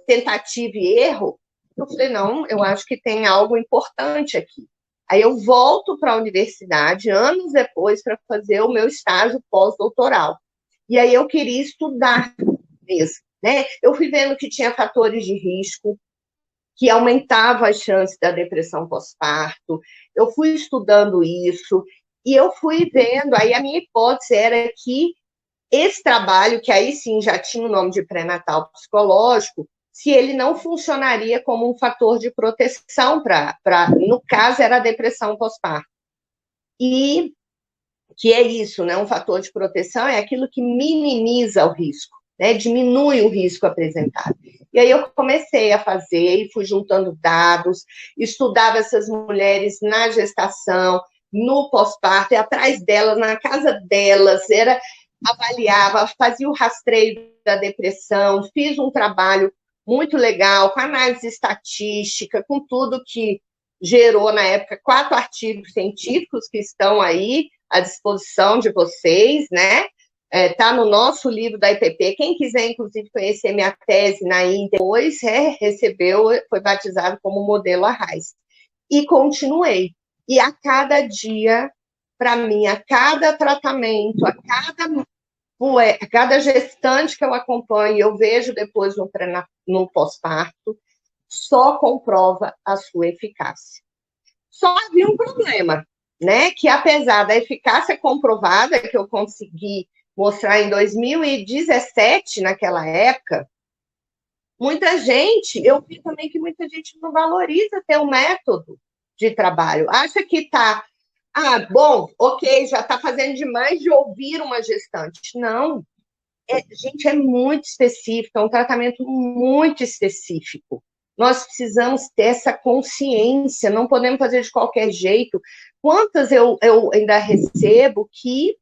tentativa e erro, eu falei, não, eu acho que tem algo importante aqui. Aí eu volto para a universidade, anos depois, para fazer o meu estágio pós-doutoral. E aí eu queria estudar mesmo, né? Eu fui vendo que tinha fatores de risco, que aumentavam as chances da depressão pós-parto. Eu fui estudando isso, e eu fui vendo, aí a minha hipótese era que esse trabalho, que aí sim já tinha o nome de pré-natal psicológico, se ele não funcionaria como um fator de proteção no caso, era a depressão pós-parto. E que é isso, né? Um fator de proteção é aquilo que minimiza o risco, né? Diminui o risco apresentado. E aí eu comecei a fazer, e fui juntando dados, estudava essas mulheres na gestação, no pós-parto, e atrás delas, na casa delas, avaliava, fazia o rastreio da depressão, fiz um trabalho muito legal, com análise estatística, com tudo que gerou, na época, 4 artigos científicos que estão aí à disposição de vocês, né? Está no nosso livro da IPP. Quem quiser, inclusive, conhecer minha tese na Índia, depois recebeu, foi batizado como modelo Arraes. E continuei. E a cada dia, para mim, a cada tratamento, a cada gestante que eu acompanho, eu vejo depois no pós-parto, só comprova a sua eficácia. Só havia um problema, né? Que apesar da eficácia comprovada, que eu consegui mostrar em 2017, naquela época, muita gente, eu vi também que muita gente não valoriza ter um método de trabalho. Acha que está, bom, ok, já está fazendo demais de ouvir uma gestante. Não, gente, é muito específico, é um tratamento muito específico. Nós precisamos ter essa consciência, não podemos fazer de qualquer jeito. Quantas eu ainda recebo que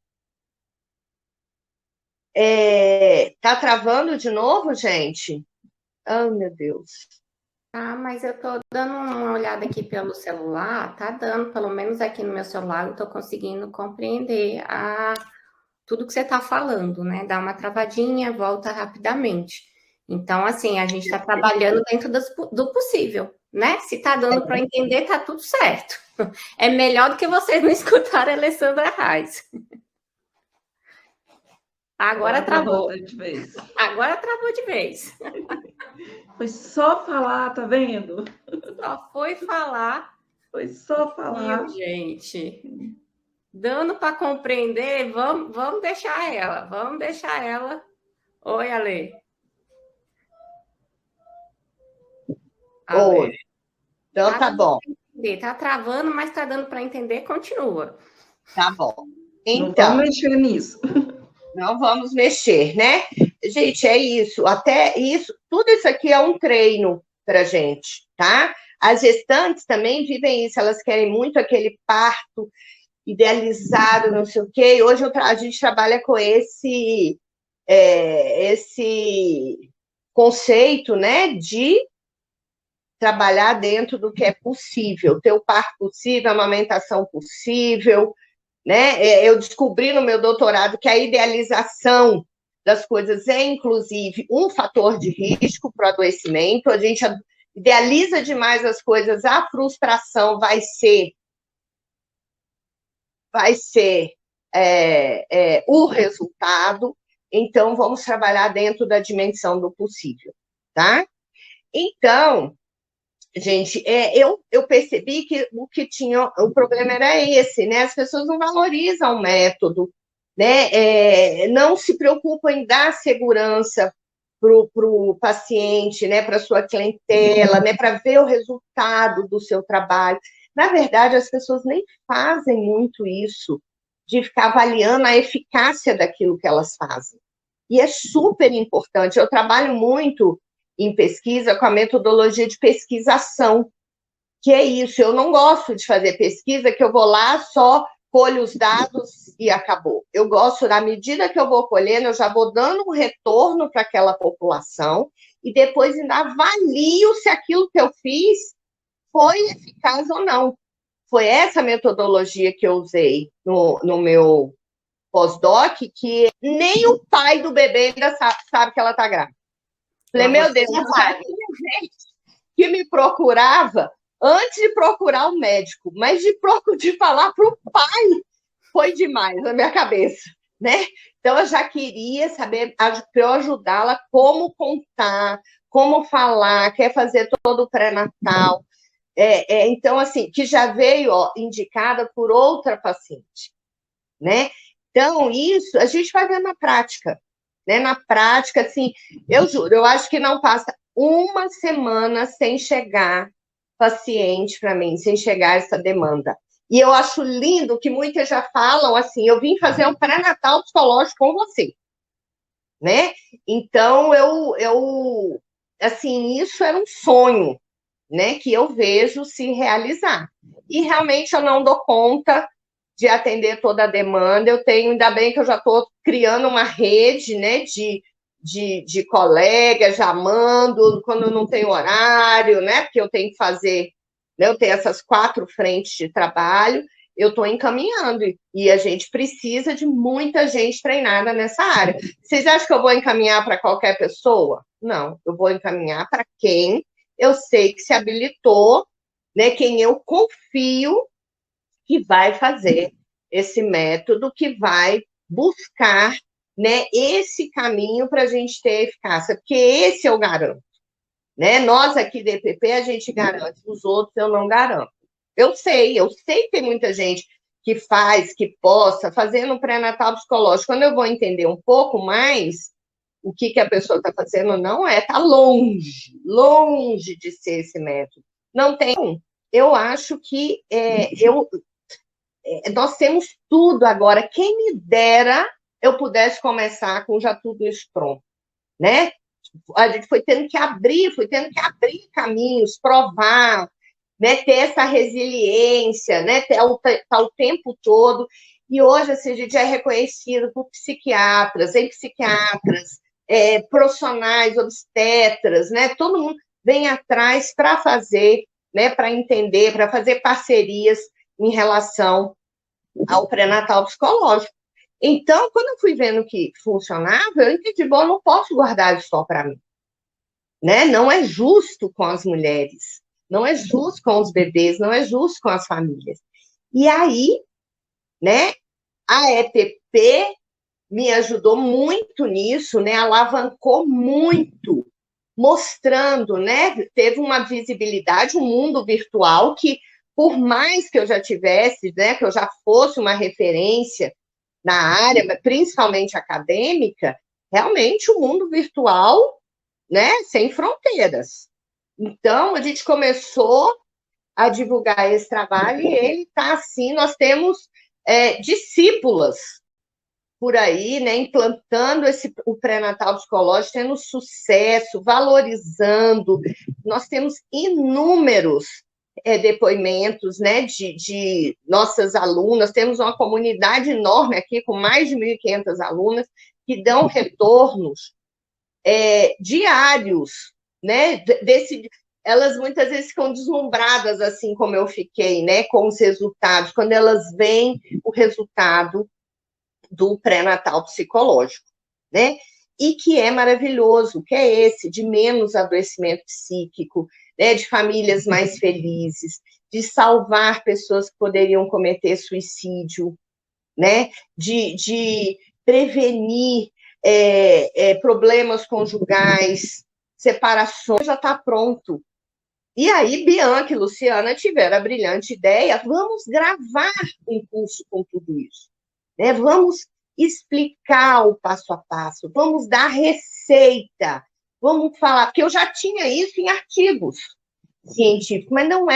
tá travando de novo, gente? Oh, meu Deus. Mas eu tô dando uma olhada aqui pelo celular, tá dando, pelo menos aqui no meu celular, eu tô conseguindo compreender tudo que você tá falando, né? Dá uma travadinha, volta rapidamente. Então, assim, a gente está trabalhando dentro do possível, né? Se tá dando para entender, tá tudo certo. É melhor do que vocês não escutarem a Alessandra Arraes. Agora travou. Agora travou de vez. Foi só falar, tá vendo? Só foi falar. Foi só falar. Gente, dando para compreender, vamos deixar ela. Vamos deixar ela. Oi, Ale. Oi. Então tá bom. Tá travando, mas tá dando para entender, continua. Tá bom. Então, não vamos mexer nisso. Não vamos mexer, né? Gente, é isso. Até isso, tudo isso aqui é um treino pra gente, tá? As gestantes também vivem isso, elas querem muito aquele parto idealizado, não sei o quê. E hoje a gente trabalha com esse conceito, né, de trabalhar dentro do que é possível, ter o parto possível, a amamentação possível, né? Eu descobri no meu doutorado que a idealização das coisas é, inclusive, um fator de risco para o adoecimento. A gente idealiza demais as coisas, a frustração vai ser o resultado. Então, vamos trabalhar dentro da dimensão do possível, tá? Então, gente, eu percebi que o problema era esse, né? As pessoas não valorizam o método, né? Não se preocupam em dar segurança para o paciente, né? Para a sua clientela, né? Para ver o resultado do seu trabalho. Na verdade, as pessoas nem fazem muito isso, de ficar avaliando a eficácia daquilo que elas fazem. E é super importante. Eu trabalho muito em pesquisa com a metodologia de pesquisação, que é isso. Eu não gosto de fazer pesquisa que eu vou lá só colho os dados e acabou. Eu gosto, na medida que eu vou colhendo, eu já vou dando um retorno para aquela população e depois ainda avalio se aquilo que eu fiz foi eficaz ou não. Foi essa metodologia que eu usei no meu pós-doc, que nem o pai do bebê ainda sabe que ela está grávida. Falei, meu Deus, já tinha gente que me procurava antes de procurar o médico, mas de falar para o pai foi demais na minha cabeça, né? Então, eu já queria saber, para eu ajudá-la, como contar, como falar, quer fazer todo o pré-natal. Então, assim, que já veio indicada por outra paciente, né? Então, isso a gente vai ver na prática, né? Na prática, assim, eu juro, eu acho que não passa uma semana sem chegar paciente para mim, sem chegar essa demanda. E eu acho lindo que muitas já falam assim, eu vim fazer um pré-natal psicológico com você, né? Então, assim, isso era um sonho, né, que eu vejo se realizar. E realmente eu não dou conta de atender toda a demanda. Eu tenho, ainda bem que eu já estou criando uma rede, né, de colegas, já mando quando eu não tenho horário, né, porque eu tenho que fazer, né, eu tenho essas 4 frentes de trabalho, eu estou encaminhando, e a gente precisa de muita gente treinada nessa área. Vocês acham que eu vou encaminhar para qualquer pessoa? Não, eu vou encaminhar para quem eu sei que se habilitou, né, quem eu confio que vai fazer esse método, que vai buscar, né, esse caminho para a gente ter eficácia, porque esse eu garanto, né? Nós aqui do EPP, a gente garante, os outros eu não garanto. Eu sei que tem muita gente que faz, que possa, fazendo pré-natal psicológico. Quando eu vou entender um pouco mais o que a pessoa está fazendo, não está longe de ser esse método. Não tem. Eu acho que nós temos tudo agora. Quem me dera eu pudesse começar com já tudo isso pronto, né? A gente foi tendo que abrir caminhos, provar, né? Ter essa resiliência, né? Tá o tempo todo. E hoje, assim, a gente é reconhecido por psiquiatras, profissionais, obstetras, né? Todo mundo vem atrás para fazer, né? Para entender, para fazer parcerias em relação ao pré-natal psicológico. Então, quando eu fui vendo que funcionava, eu entendi, bom, eu não posso guardar isso só para mim, né? Não é justo com as mulheres, não é justo com os bebês, não é justo com as famílias. E aí, né, a EPP me ajudou muito nisso, né? Alavancou muito, mostrando, né? Teve uma visibilidade, um mundo virtual que, por mais que eu já tivesse, né, que eu já fosse uma referência na área, principalmente acadêmica, realmente o mundo virtual, né, sem fronteiras. Então, a gente começou a divulgar esse trabalho e ele está assim, nós temos discípulas por aí, né, implantando o pré-natal psicológico, tendo sucesso, valorizando. Nós temos inúmeros depoimentos, né, de nossas alunas, temos uma comunidade enorme aqui, com mais de 1.500 alunas, que dão retornos diários, né, elas muitas vezes ficam deslumbradas, assim como eu fiquei, né, com os resultados, quando elas veem o resultado do pré-natal psicológico, né? E que é maravilhoso, que é esse, de menos adoecimento psíquico, né? De famílias mais felizes, de salvar pessoas que poderiam cometer suicídio, né? De prevenir problemas conjugais, separações, já está pronto. E aí, Bianca e Luciana tiveram a brilhante ideia, vamos gravar um curso com tudo isso. Né? Vamos explicar o passo a passo, vamos dar receita, vamos falar, porque eu já tinha isso em artigos científicos, mas não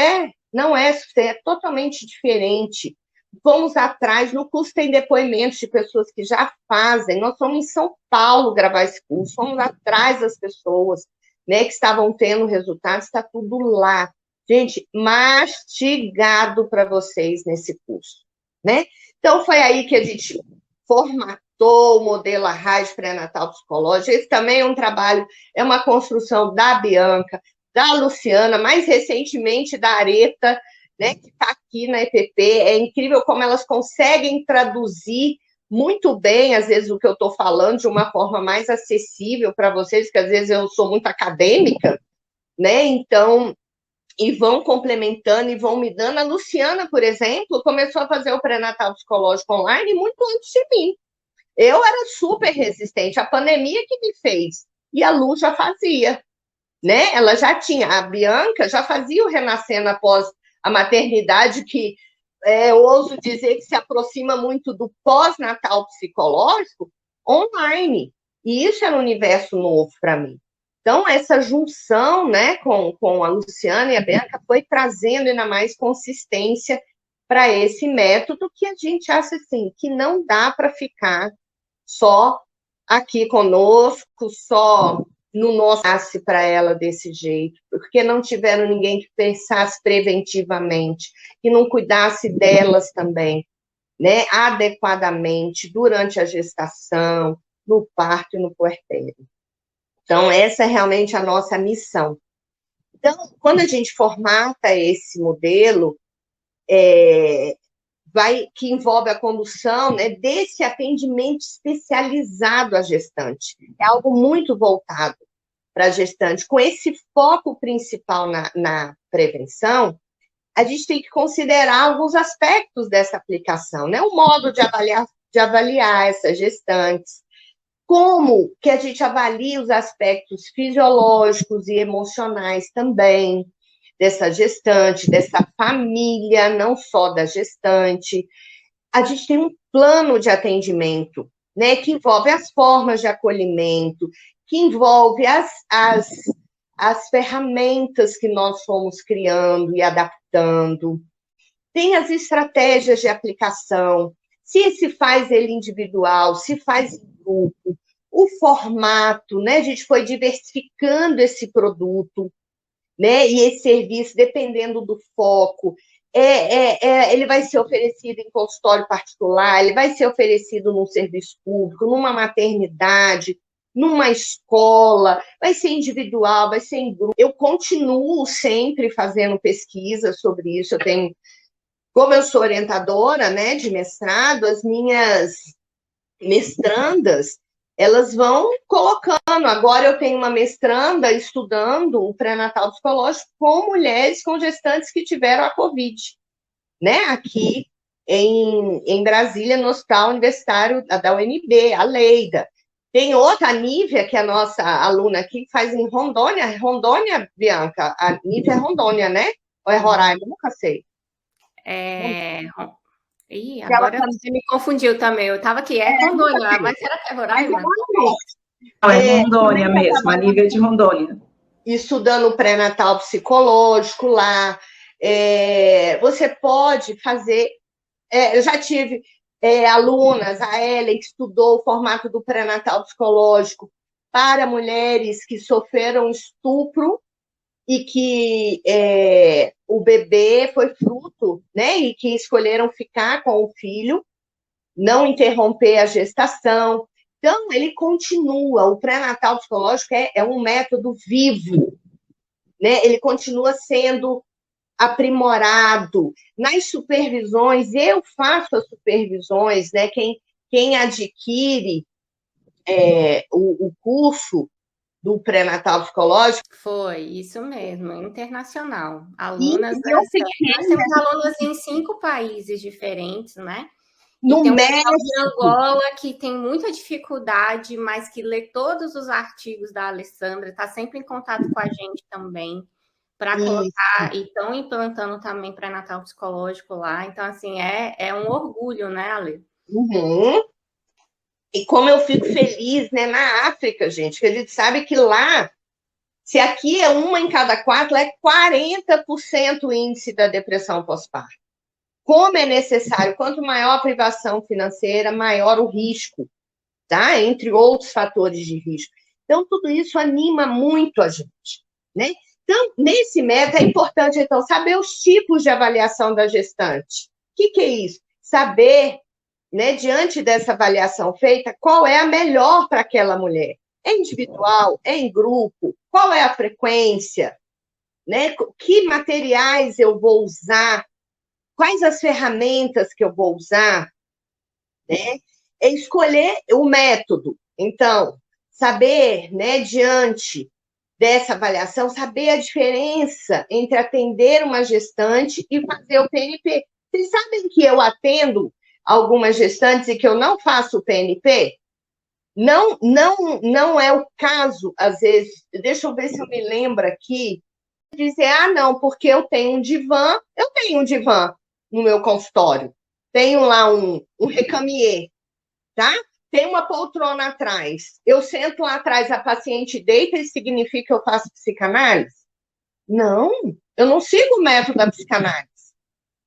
é totalmente diferente. Vamos atrás, no curso tem depoimentos de pessoas que já fazem, nós fomos em São Paulo gravar esse curso, fomos atrás das pessoas, né, que estavam tendo resultados, está tudo lá. Gente, mastigado para vocês nesse curso. né? Então, foi aí que a gente formatou o modelo Arraes pré-natal psicológico. Esse também é um trabalho, é uma construção da Bianca, da Luciana, mais recentemente da Areta, né, que está aqui na EPP. É incrível como elas conseguem traduzir muito bem, às vezes, o que eu estou falando de uma forma mais acessível para vocês, que às vezes eu sou muito acadêmica, né? Então, e vão complementando e vão me dando. A Luciana, por exemplo, começou a fazer o pré-natal psicológico online muito antes de mim. Eu era super resistente, a pandemia que me fez, e a Lu já fazia, né? Ela já tinha, a Bianca já fazia o Renascendo após a maternidade, que eu ouso dizer que se aproxima muito do pós-natal psicológico online. E isso era um universo novo para mim. Então, essa junção, né, com a Luciana e a Bianca foi trazendo ainda mais consistência para esse método que a gente acha assim, que não dá para ficar só aqui conosco, só no nosso passe para ela desse jeito, porque não tiveram ninguém que pensasse preventivamente, que não cuidasse delas também, né, adequadamente, durante a gestação, no parto e no puerpério. Então, essa é realmente a nossa missão. Então, quando a gente formata esse modelo, que envolve a condução, né, desse atendimento especializado à gestante. É algo muito voltado para a gestante. Com esse foco principal na prevenção, a gente tem que considerar alguns aspectos dessa aplicação, né? O modo de avaliar essas gestantes, como que a gente avalia os aspectos fisiológicos e emocionais também, dessa gestante, dessa família, não só da gestante. A gente tem um plano de atendimento, né, que envolve as formas de acolhimento, que envolve as ferramentas que nós fomos criando e adaptando. Tem as estratégias de aplicação, se faz ele individual, se faz em grupo, o formato, né, a gente foi diversificando esse produto, né? E esse serviço, dependendo do foco, ele vai ser oferecido em consultório particular, ele vai ser oferecido num serviço público, numa maternidade, numa escola, vai ser individual, vai ser em grupo. Eu continuo sempre fazendo pesquisa sobre isso. Como eu sou orientadora, né, de mestrado, as minhas mestrandas, elas vão colocando. Agora eu tenho uma mestranda estudando o pré-natal psicológico com mulheres, com gestantes que tiveram a Covid, né? Aqui em Brasília, no Hospital Universitário da UNB, a Leida. Tem outra, a Nívia, que é a nossa aluna aqui, que faz em Rondônia. Rondônia, Bianca? A Nívia é Rondônia, né? Ou é Roraima? Nunca sei. Ih, agora você me confundiu também. Eu estava aqui, Rondônia, mas será que é Roraima? Não, é Rondônia mesmo, a Nívia de Rondônia. Estudando pré-natal psicológico lá. Você pode fazer... eu já tive alunas, a Ellen, que estudou o formato do pré-natal psicológico para mulheres que sofreram estupro e que o bebê foi fruto, né, e que escolheram ficar com o filho, não interromper a gestação. Então, ele continua, o pré-natal psicológico é um método vivo, né? Ele continua sendo aprimorado. Nas supervisões, eu faço as supervisões, né? Quem adquire o curso do pré-natal psicológico. Foi, isso mesmo, internacional. Alunas, nós temos alunas em 5 países diferentes, né? No tem um México, de Angola que tem muita dificuldade, mas que lê todos os artigos da Alessandra, está sempre em contato com a gente também, para colocar, e estão implantando também pré-natal psicológico lá. Então, assim, é um orgulho, né, Ale? Uhum. E como eu fico feliz, né, na África, gente, que a gente sabe que lá, se aqui é 1 em cada 4, é 40% o índice da depressão pós-parto. Como é necessário, quanto maior a privação financeira, maior o risco, tá? Entre outros fatores de risco. Então, tudo isso anima muito a gente, né? Então, nesse método, é importante, então, saber os tipos de avaliação da gestante. O que é isso? saber, né, diante dessa avaliação feita, qual é a melhor para aquela mulher. É individual? É em grupo? Qual é a frequência? Né? Que materiais eu vou usar? Quais as ferramentas que eu vou usar? Né? É escolher o método. Então, saber, né, diante dessa avaliação, saber a diferença entre atender uma gestante e fazer o PNP. Vocês sabem que eu atendo algumas gestantes e que eu não faço o PNP? Não é o caso, às vezes. Deixa eu ver se eu me lembro aqui. Dizer, não, porque eu tenho um divã no meu consultório. Tenho lá um recamier, tá? Tem uma poltrona atrás. Eu sento lá atrás, a paciente deita, isso significa que eu faço psicanálise? Não, eu não sigo o método da psicanálise,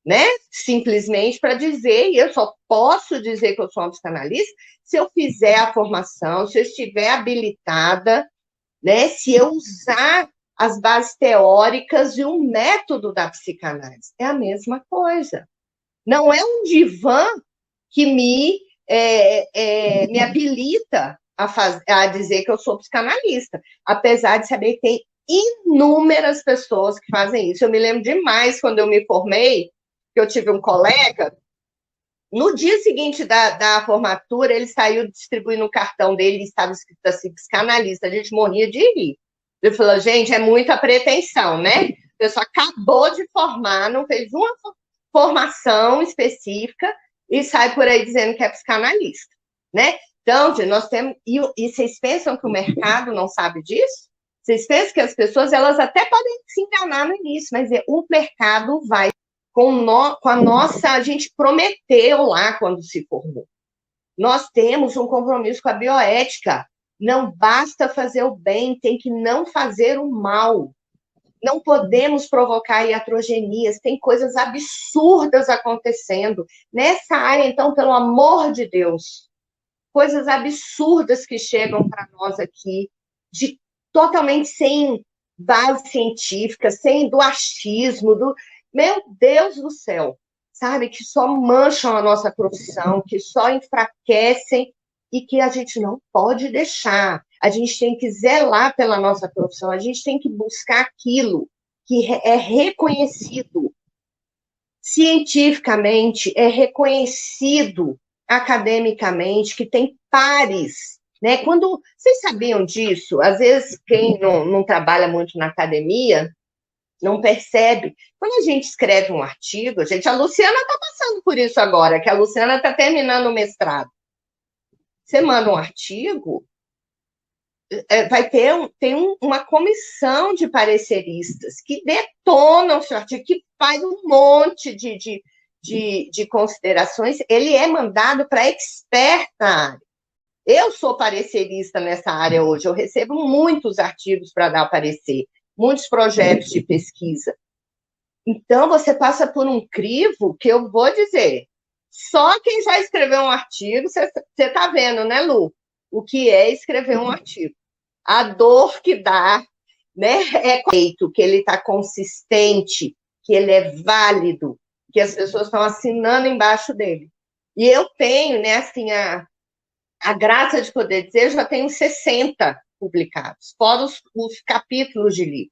né? Simplesmente para dizer, e eu só posso dizer que eu sou uma psicanalista se eu fizer a formação, se eu estiver habilitada, né? Se eu usar as bases teóricas e o método da psicanálise. É a mesma coisa. Não é um divã que me habilita a dizer que eu sou psicanalista, apesar de saber que tem inúmeras pessoas que fazem isso. Eu me lembro demais, quando eu me formei, que eu tive um colega, no dia seguinte da formatura, ele saiu distribuindo o cartão dele, estava escrito assim, psicanalista, a gente morria de rir. Ele falou, gente, é muita pretensão, né? A pessoa acabou de formar, não fez uma formação específica, e sai por aí dizendo que é psicanalista, né? Então, nós temos... E vocês pensam que o mercado não sabe disso? Vocês pensam que as pessoas, elas até podem se enganar no início, mas o mercado vai com a nossa... A gente prometeu lá quando se formou. Nós temos um compromisso com a bioética. Não basta fazer o bem, tem que não fazer o mal. Não podemos provocar iatrogenias, tem coisas absurdas acontecendo. Nessa área, então, pelo amor de Deus, coisas absurdas que chegam para nós aqui, totalmente sem base científica, sem do achismo, meu Deus do céu, sabe? Que só mancham a nossa profissão, que só enfraquecem e que a gente não pode deixar. A gente tem que zelar pela nossa profissão, a gente tem que buscar aquilo que é reconhecido cientificamente, é reconhecido academicamente, que tem pares, né? Quando vocês sabiam disso, às vezes quem não trabalha muito na academia não percebe. Quando a gente escreve um artigo, a Luciana está passando por isso agora, que a Luciana está terminando o mestrado. Você manda um artigo, tem uma comissão de pareceristas que detonam o seu artigo, que faz um monte de considerações. Ele é mandado para expert na área. Eu sou parecerista nessa área hoje, eu recebo muitos artigos para dar parecer, muitos projetos de pesquisa. Então, você passa por um crivo que eu vou dizer, só quem já escreveu um artigo, você está vendo, né, Lu? O que é escrever um artigo. A dor que dá, né, é feito, que ele está consistente, que ele é válido, que as pessoas estão assinando embaixo dele. E eu tenho, né, assim, a graça de poder dizer, eu já tenho 60 publicados, fora os capítulos de livro,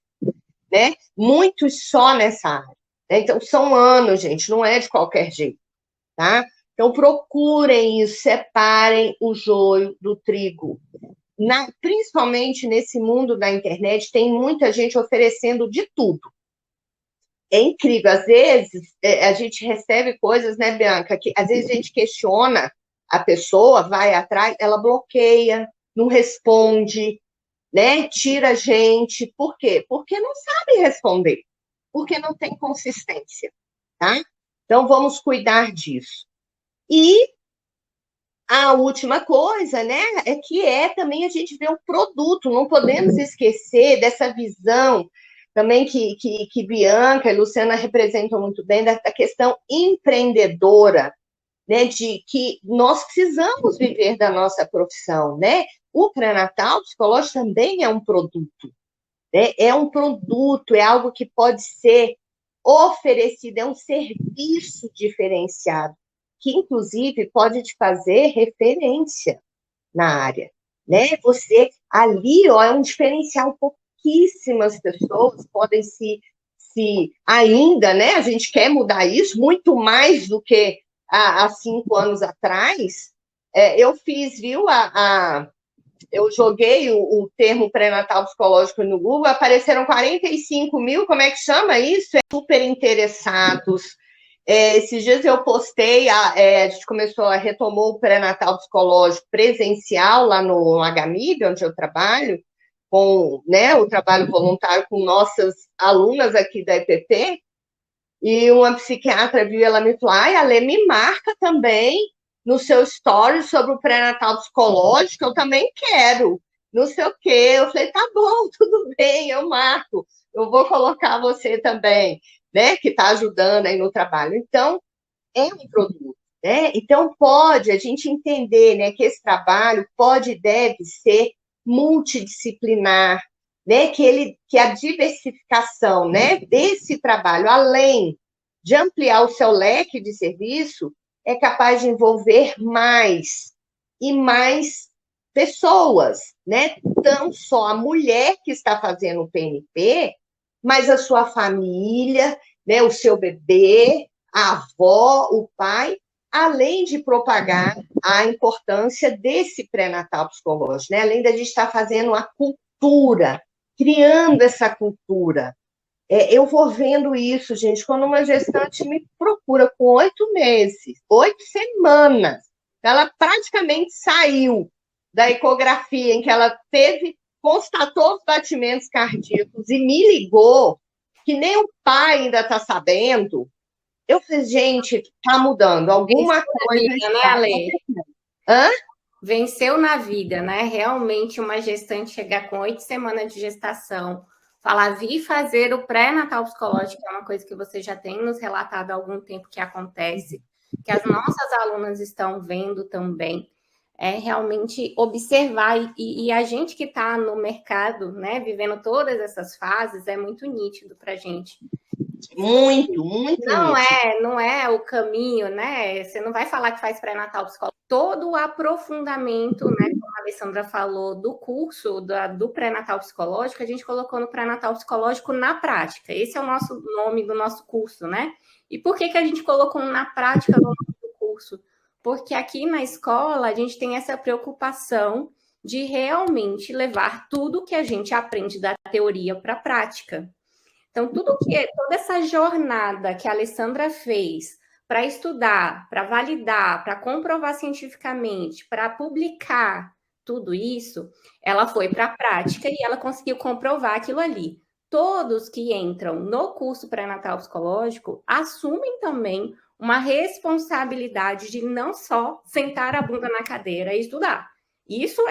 né? Muitos só nessa área. Né? Então, são anos, gente, não é de qualquer jeito, tá? Então, procurem isso, separem o joio do trigo. Principalmente nesse mundo da internet, tem muita gente oferecendo de tudo. É incrível, às vezes a gente recebe coisas, né, Bianca, que às vezes a gente questiona a pessoa, vai atrás, ela bloqueia, não responde, né, tira a gente. Por quê? Porque não sabe responder, porque não tem consistência, tá? Então, vamos cuidar disso. E a última coisa, né, é que também a gente vê o produto, não podemos esquecer dessa visão também que Bianca e Luciana representam muito bem, da questão empreendedora, né, de que nós precisamos viver da nossa profissão, né? O pré-natal psicológico também é um produto, né? É um produto, é algo que pode ser oferecido, é um serviço diferenciado, que inclusive pode te fazer referência na área, né? Você ali, ó, é um diferencial. Pouquíssimas pessoas podem se ainda, né? A gente quer mudar isso muito mais do que há 5 anos atrás. Eu fiz, viu, eu joguei o termo pré-natal psicológico no Google, apareceram 45 mil, como é que chama isso? Super interessados. Esses dias eu postei, a gente retomou o pré-natal psicológico presencial lá no HMIB, onde eu trabalho, com, né, o trabalho voluntário com nossas alunas aqui da EPP, e uma psiquiatra viu, ela me falou, Ale, me marca também no seu story sobre o pré-natal psicológico, eu também quero, não sei o quê. Eu falei, tá bom, tudo bem, eu marco, eu vou colocar você também, né, que está ajudando aí no trabalho. Então, é um produto, né? Então, pode a gente entender, né, que esse trabalho pode e deve ser multidisciplinar, né, que a diversificação, né, desse trabalho, além de ampliar o seu leque de serviço, é capaz de envolver mais e mais pessoas, né? Não só a mulher que está fazendo o PNP, mas a sua família, né, o seu bebê, a avó, o pai, além de propagar a importância desse pré-natal psicológico, né? Além da gente estar fazendo a cultura, criando essa cultura. Eu vou vendo isso, gente, quando uma gestante me procura com 8 meses, 8 semanas, ela praticamente saiu da ecografia em que ela constatou os batimentos cardíacos e me ligou, que nem o pai ainda está sabendo. Eu falei, gente, está mudando, alguma coisa vida, está né, Ale? Hã? Venceu na vida, né? Realmente uma gestante chegar com 8 semanas de gestação, falar, vi fazer o pré-natal psicológico, que é uma coisa que você já tem nos relatado há algum tempo que acontece, que as nossas alunas estão vendo também, é realmente observar, e a gente que está no mercado, né, vivendo todas essas fases, é muito nítido para a gente. Muito, muito nítido. Não é o caminho, né? Você não vai falar que faz pré-natal psicológico. Todo o aprofundamento, né, como a Alessandra falou, do curso do pré-natal psicológico, a gente colocou no pré-natal psicológico na prática. Esse é o nosso nome do nosso curso, né? E por que a gente colocou na prática no nosso curso? Porque aqui na escola a gente tem essa preocupação de realmente levar tudo que a gente aprende da teoria para a prática. Então, toda essa jornada que a Alessandra fez para estudar, para validar, para comprovar cientificamente, para publicar tudo isso, ela foi para a prática e ela conseguiu comprovar aquilo ali. Todos que entram no curso pré-natal psicológico assumem também uma responsabilidade de não só sentar a bunda na cadeira e estudar. Isso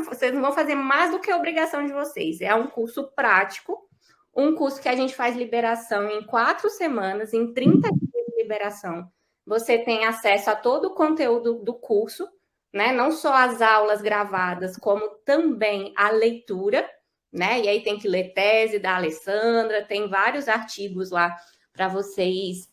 vocês não vão fazer mais do que a obrigação de vocês. É um curso prático, um curso que a gente faz liberação em 4 semanas, em 30 dias de liberação. Você tem acesso a todo o conteúdo do curso, né? Não só as aulas gravadas, como também a leitura, né? E aí tem que ler tese da Alessandra, tem vários artigos lá para vocês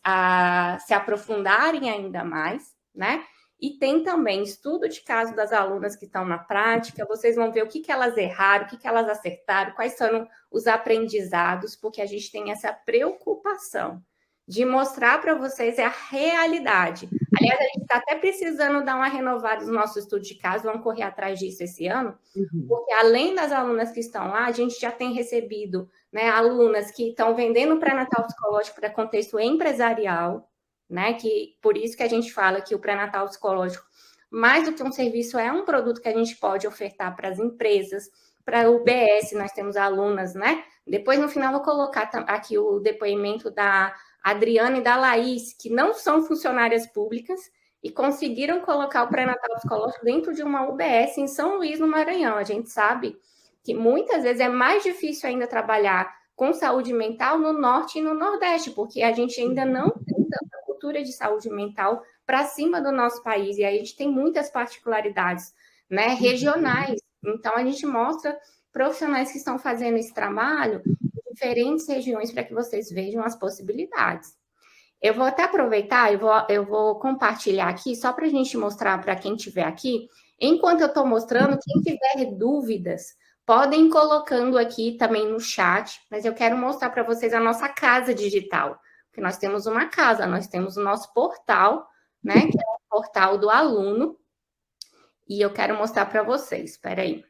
se aprofundarem ainda mais, né? E tem também estudo de caso das alunas que estão na prática, vocês vão ver o que elas erraram, o que elas acertaram, quais são os aprendizados, porque a gente tem essa preocupação de mostrar para vocês a realidade. Aliás, a gente está até precisando dar uma renovada no nosso estudo de caso, vamos correr atrás disso esse ano, porque além das alunas que estão lá, a gente já tem recebido, né, alunas que estão vendendo pré-natal psicológico para contexto empresarial, né? Que por isso que a gente fala que o pré-natal psicológico, mais do que um serviço, é um produto que a gente pode ofertar para as empresas, para o UBS, nós temos alunas, né? Depois, no final, vou colocar aqui o depoimento da Adriana e da Laís, que não são funcionárias públicas e conseguiram colocar o pré-natal psicológico dentro de uma UBS em São Luís, no Maranhão. A gente sabe que muitas vezes é mais difícil ainda trabalhar com saúde mental no Norte e no Nordeste, porque a gente ainda não tem tanta cultura de saúde mental para cima do nosso país, e aí a gente tem muitas particularidades, né, regionais. Então, a gente mostra profissionais que estão fazendo esse trabalho em diferentes regiões para que vocês vejam as possibilidades. Eu vou até aproveitar, eu vou compartilhar aqui, só para a gente mostrar para quem estiver aqui. Enquanto eu estou mostrando, quem tiver dúvidas, podem ir colocando aqui também no chat, mas eu quero mostrar para vocês a nossa casa digital, porque nós temos uma casa, nós temos o nosso portal, né, que é o portal do aluno, e eu quero mostrar para vocês. Espera aí,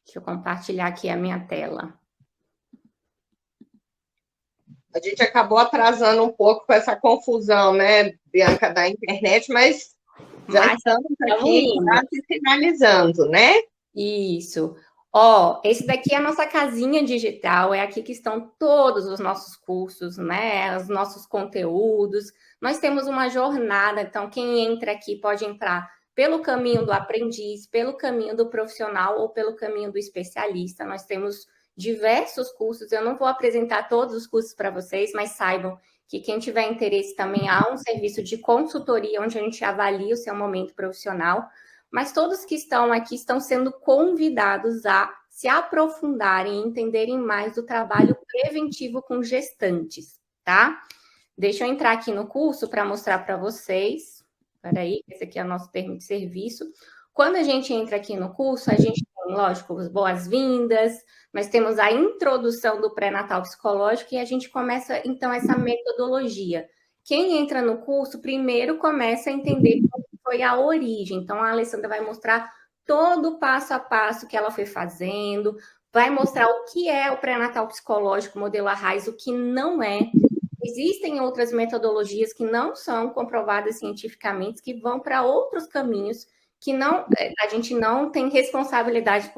deixa eu compartilhar aqui a minha tela. A gente acabou atrasando um pouco com essa confusão, né, Bianca, da internet, mas já estamos aqui quase finalizando, né? Isso. Ó, esse daqui é a nossa casinha digital, é aqui que estão todos os nossos cursos, né? Os nossos conteúdos. Nós temos uma jornada, então quem entra aqui pode entrar pelo caminho do aprendiz, pelo caminho do profissional ou pelo caminho do especialista. Nós temos diversos cursos, eu não vou apresentar todos os cursos para vocês, mas saibam que quem tiver interesse também há um serviço de consultoria onde a gente avalia o seu momento profissional, mas todos que estão aqui estão sendo convidados a se aprofundarem e entenderem mais do trabalho preventivo com gestantes, tá? Deixa eu entrar aqui no curso para mostrar para vocês. Espera aí, esse aqui é o nosso termo de serviço. Quando a gente entra aqui no curso, a gente tem, lógico, as boas-vindas, nós temos a introdução do pré-natal psicológico e a gente começa, então, essa metodologia. Quem entra no curso, primeiro começa a entender como foi a origem. Então, a Alessandra vai mostrar todo o passo a passo que ela foi fazendo, vai mostrar o que é o pré-natal psicológico, modelo Arraes, o que não é. Existem outras metodologias que não são comprovadas cientificamente, que vão para outros caminhos, que não, a gente não tem responsabilidade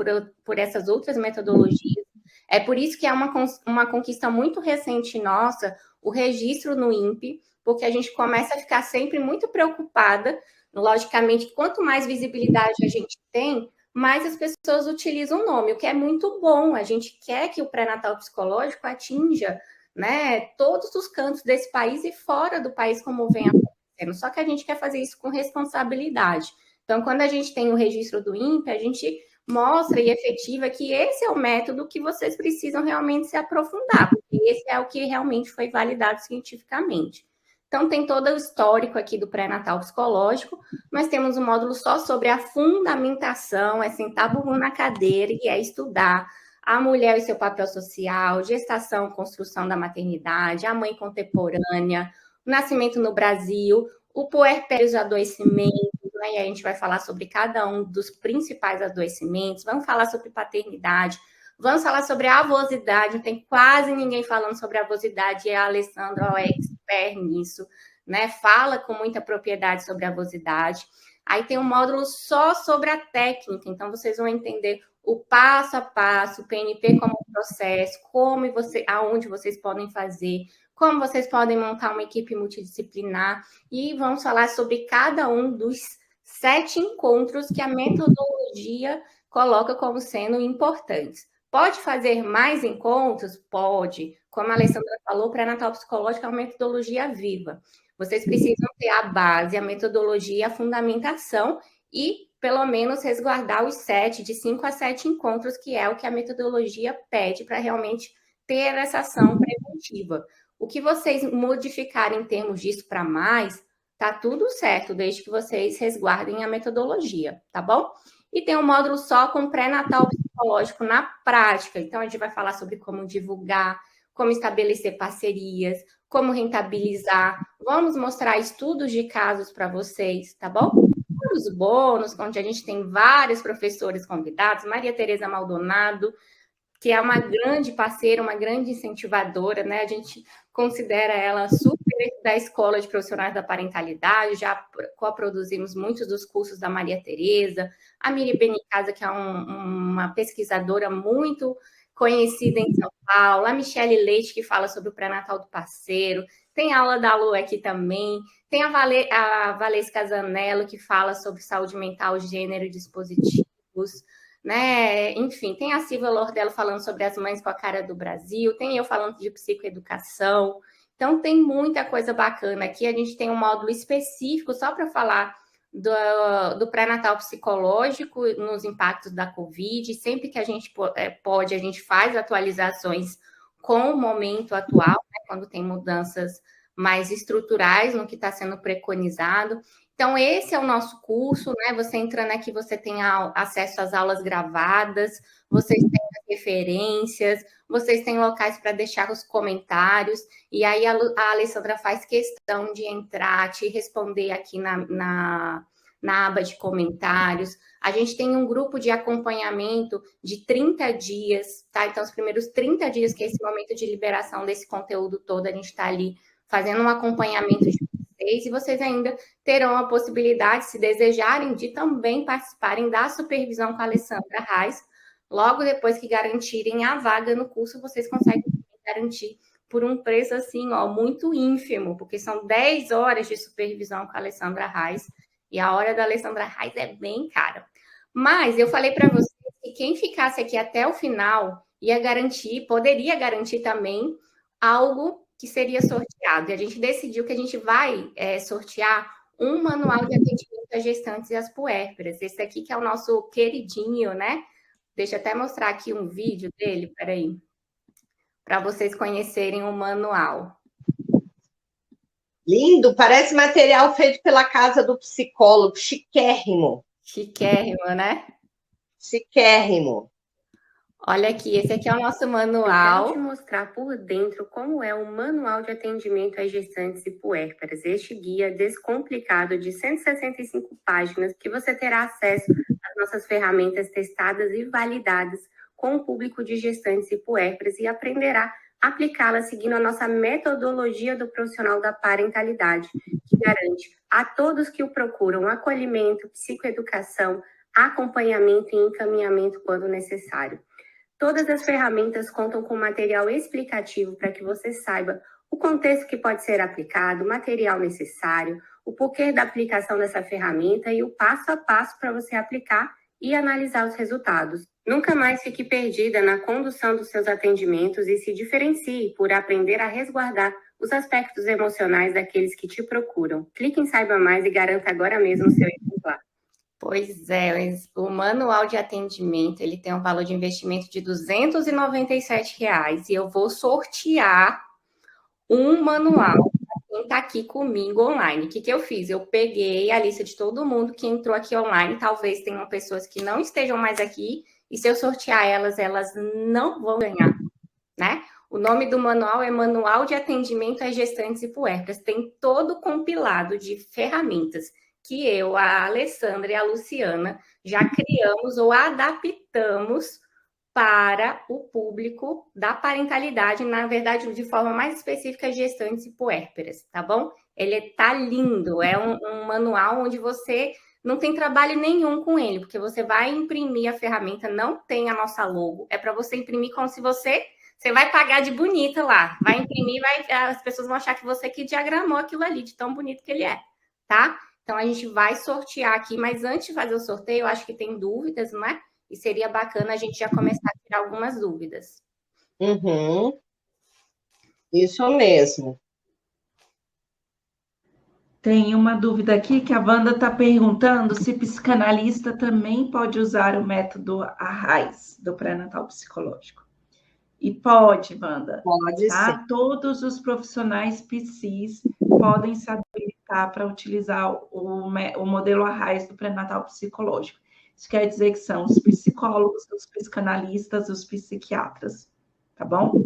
por essas outras metodologias. É por isso que é uma conquista muito recente nossa, o registro no INPE, porque a gente começa a ficar sempre muito preocupada. Logicamente, quanto mais visibilidade a gente tem, mais as pessoas utilizam o nome, o que é muito bom. A gente quer que o pré-natal psicológico atinja, né, todos os cantos desse país e fora do país, como vem acontecendo. Só que a gente quer fazer isso com responsabilidade. Então, quando a gente tem o registro do INPE, a gente mostra e efetiva que esse é o método que vocês precisam realmente se aprofundar, porque esse é o que realmente foi validado cientificamente. Então, tem todo o histórico aqui do pré-natal psicológico. Nós temos um módulo só sobre a fundamentação, é sentar burro na cadeira e é estudar a mulher e seu papel social, gestação, construção da maternidade, a mãe contemporânea, o nascimento no Brasil, o puerpério e os adoecimentos, né? E a gente vai falar sobre cada um dos principais adoecimentos, vamos falar sobre paternidade, vamos falar sobre a avosidade, não tem quase ninguém falando sobre a avosidade, e a Alessandra é expert nisso, né? Fala com muita propriedade sobre a avosidade. Aí tem um módulo só sobre a técnica, então vocês vão entender o passo a passo, o PNP como processo, como aonde vocês podem fazer, como vocês podem montar uma equipe multidisciplinar, e vamos falar sobre cada um dos 7 encontros que a metodologia coloca como sendo importantes. Pode fazer mais encontros? Pode. Como a Alessandra falou, o pré-natal psicológico é uma metodologia viva. Vocês precisam ter a base, a metodologia, a fundamentação e, pelo menos, resguardar os 7, de 5 a 7 encontros, que é o que a metodologia pede para realmente ter essa ação preventiva. O que vocês modificarem em termos disso para mais, tá tudo certo, desde que vocês resguardem a metodologia, tá bom? E tem um módulo só com pré-natal psicológico na prática. Então, a gente vai falar sobre como divulgar, como estabelecer parcerias, como rentabilizar. Vamos mostrar estudos de casos para vocês, tá bom? Os bônus, onde a gente tem vários professores convidados, Maria Tereza Maldonado, que é uma grande parceira, uma grande incentivadora, né? A gente considera ela super da Escola de Profissionais da Parentalidade, já coproduzimos muitos dos cursos da Maria Tereza, a Miri Benicasa, que é uma pesquisadora muito conhecida em São Paulo, a Michele Leite, que fala sobre o pré-natal do parceiro, tem aula da Lu aqui também, tem a Valesca Zanello, que fala sobre saúde mental, gênero e dispositivos, né? Enfim, tem a Silvia Lordello falando sobre as mães com a cara do Brasil, tem eu falando de psicoeducação. Então, tem muita coisa bacana aqui. A gente tem um módulo específico só para falar do pré-natal psicológico nos impactos da Covid. Sempre que a gente pode, a gente faz atualizações com o momento atual, né, quando tem mudanças mais estruturais no que está sendo preconizado. Então, esse é o nosso curso, né? Você entrando aqui, você tem acesso às aulas gravadas, vocês têm as referências, vocês têm locais para deixar os comentários, e aí a Alessandra faz questão de entrar, te responder aqui na aba de comentários. A gente tem um grupo de acompanhamento de 30 dias, tá? Então, os primeiros 30 dias, que é esse momento de liberação desse conteúdo todo, a gente está ali fazendo um acompanhamento de vocês, e vocês ainda terão a possibilidade, se desejarem, de também participarem da supervisão com a Alessandra Reis. Logo depois que garantirem a vaga no curso, vocês conseguem garantir por um preço assim, ó, muito ínfimo, porque são 10 horas de supervisão com a Alessandra Reis, e a hora da Alessandra Reis é bem cara. Mas eu falei para vocês que quem ficasse aqui até o final ia garantir, poderia garantir também algo que seria sorteado. E a gente decidiu que a gente vai sortear um manual de atendimento às gestantes e às puérperas. Esse aqui que é o nosso queridinho, né? Deixa eu até mostrar aqui um vídeo dele, peraí, para vocês conhecerem o manual. Lindo, parece material feito pela casa do psicólogo, chiquérrimo. Chiquérrimo, né? Chiquérrimo. Olha aqui, esse aqui é o nosso manual. Eu quero te mostrar por dentro como é o manual de atendimento às gestantes e puérperas. Este guia descomplicado de 165 páginas que você terá acesso às nossas ferramentas testadas e validadas com o público de gestantes e puérperas e aprenderá a aplicá-las seguindo a nossa metodologia do profissional da parentalidade, que garante a todos que o procuram acolhimento, psicoeducação, acompanhamento e encaminhamento quando necessário. Todas as ferramentas contam com material explicativo para que você saiba o contexto que pode ser aplicado, o material necessário, o porquê da aplicação dessa ferramenta e o passo a passo para você aplicar e analisar os resultados. Nunca mais fique perdida na condução dos seus atendimentos e se diferencie por aprender a resguardar os aspectos emocionais daqueles que te procuram. Clique em Saiba Mais e garanta agora mesmo o seu exemplar. Pois é, o manual de atendimento, ele tem um valor de investimento de R$ 297 e eu vou sortear um manual para quem está aqui comigo online. O que eu fiz? Eu peguei a lista de todo mundo que entrou aqui online, talvez tenham pessoas que não estejam mais aqui, e se eu sortear elas não vão ganhar, né? O nome do manual é Manual de Atendimento às Gestantes e Puérperas. Tem todo compilado de ferramentas que eu, a Alessandra e a Luciana já criamos ou adaptamos para o público da parentalidade, na verdade, de forma mais específica, gestantes e puérperas, tá bom? Ele tá lindo, é um manual onde você não tem trabalho nenhum com ele, porque você vai imprimir a ferramenta, não tem a nossa logo, é para você imprimir como se você vai pagar de bonita lá, vai imprimir, as pessoas vão achar que você que diagramou aquilo ali, de tão bonito que ele é, tá? Então, a gente vai sortear aqui, mas antes de fazer o sorteio, eu acho que tem dúvidas, não é? E seria bacana a gente já começar a tirar algumas dúvidas. Uhum. Isso mesmo. Tem uma dúvida aqui que a Wanda está perguntando se psicanalista também pode usar o método ARRAIS, do pré-natal psicológico. E pode, Wanda. Pode tá? ser. Todos os profissionais PSIs podem se habilitar para utilizar o modelo ARRAIS do pré-natal psicológico. Isso quer dizer que são os psicólogos, os psicanalistas, os psiquiatras. Tá bom?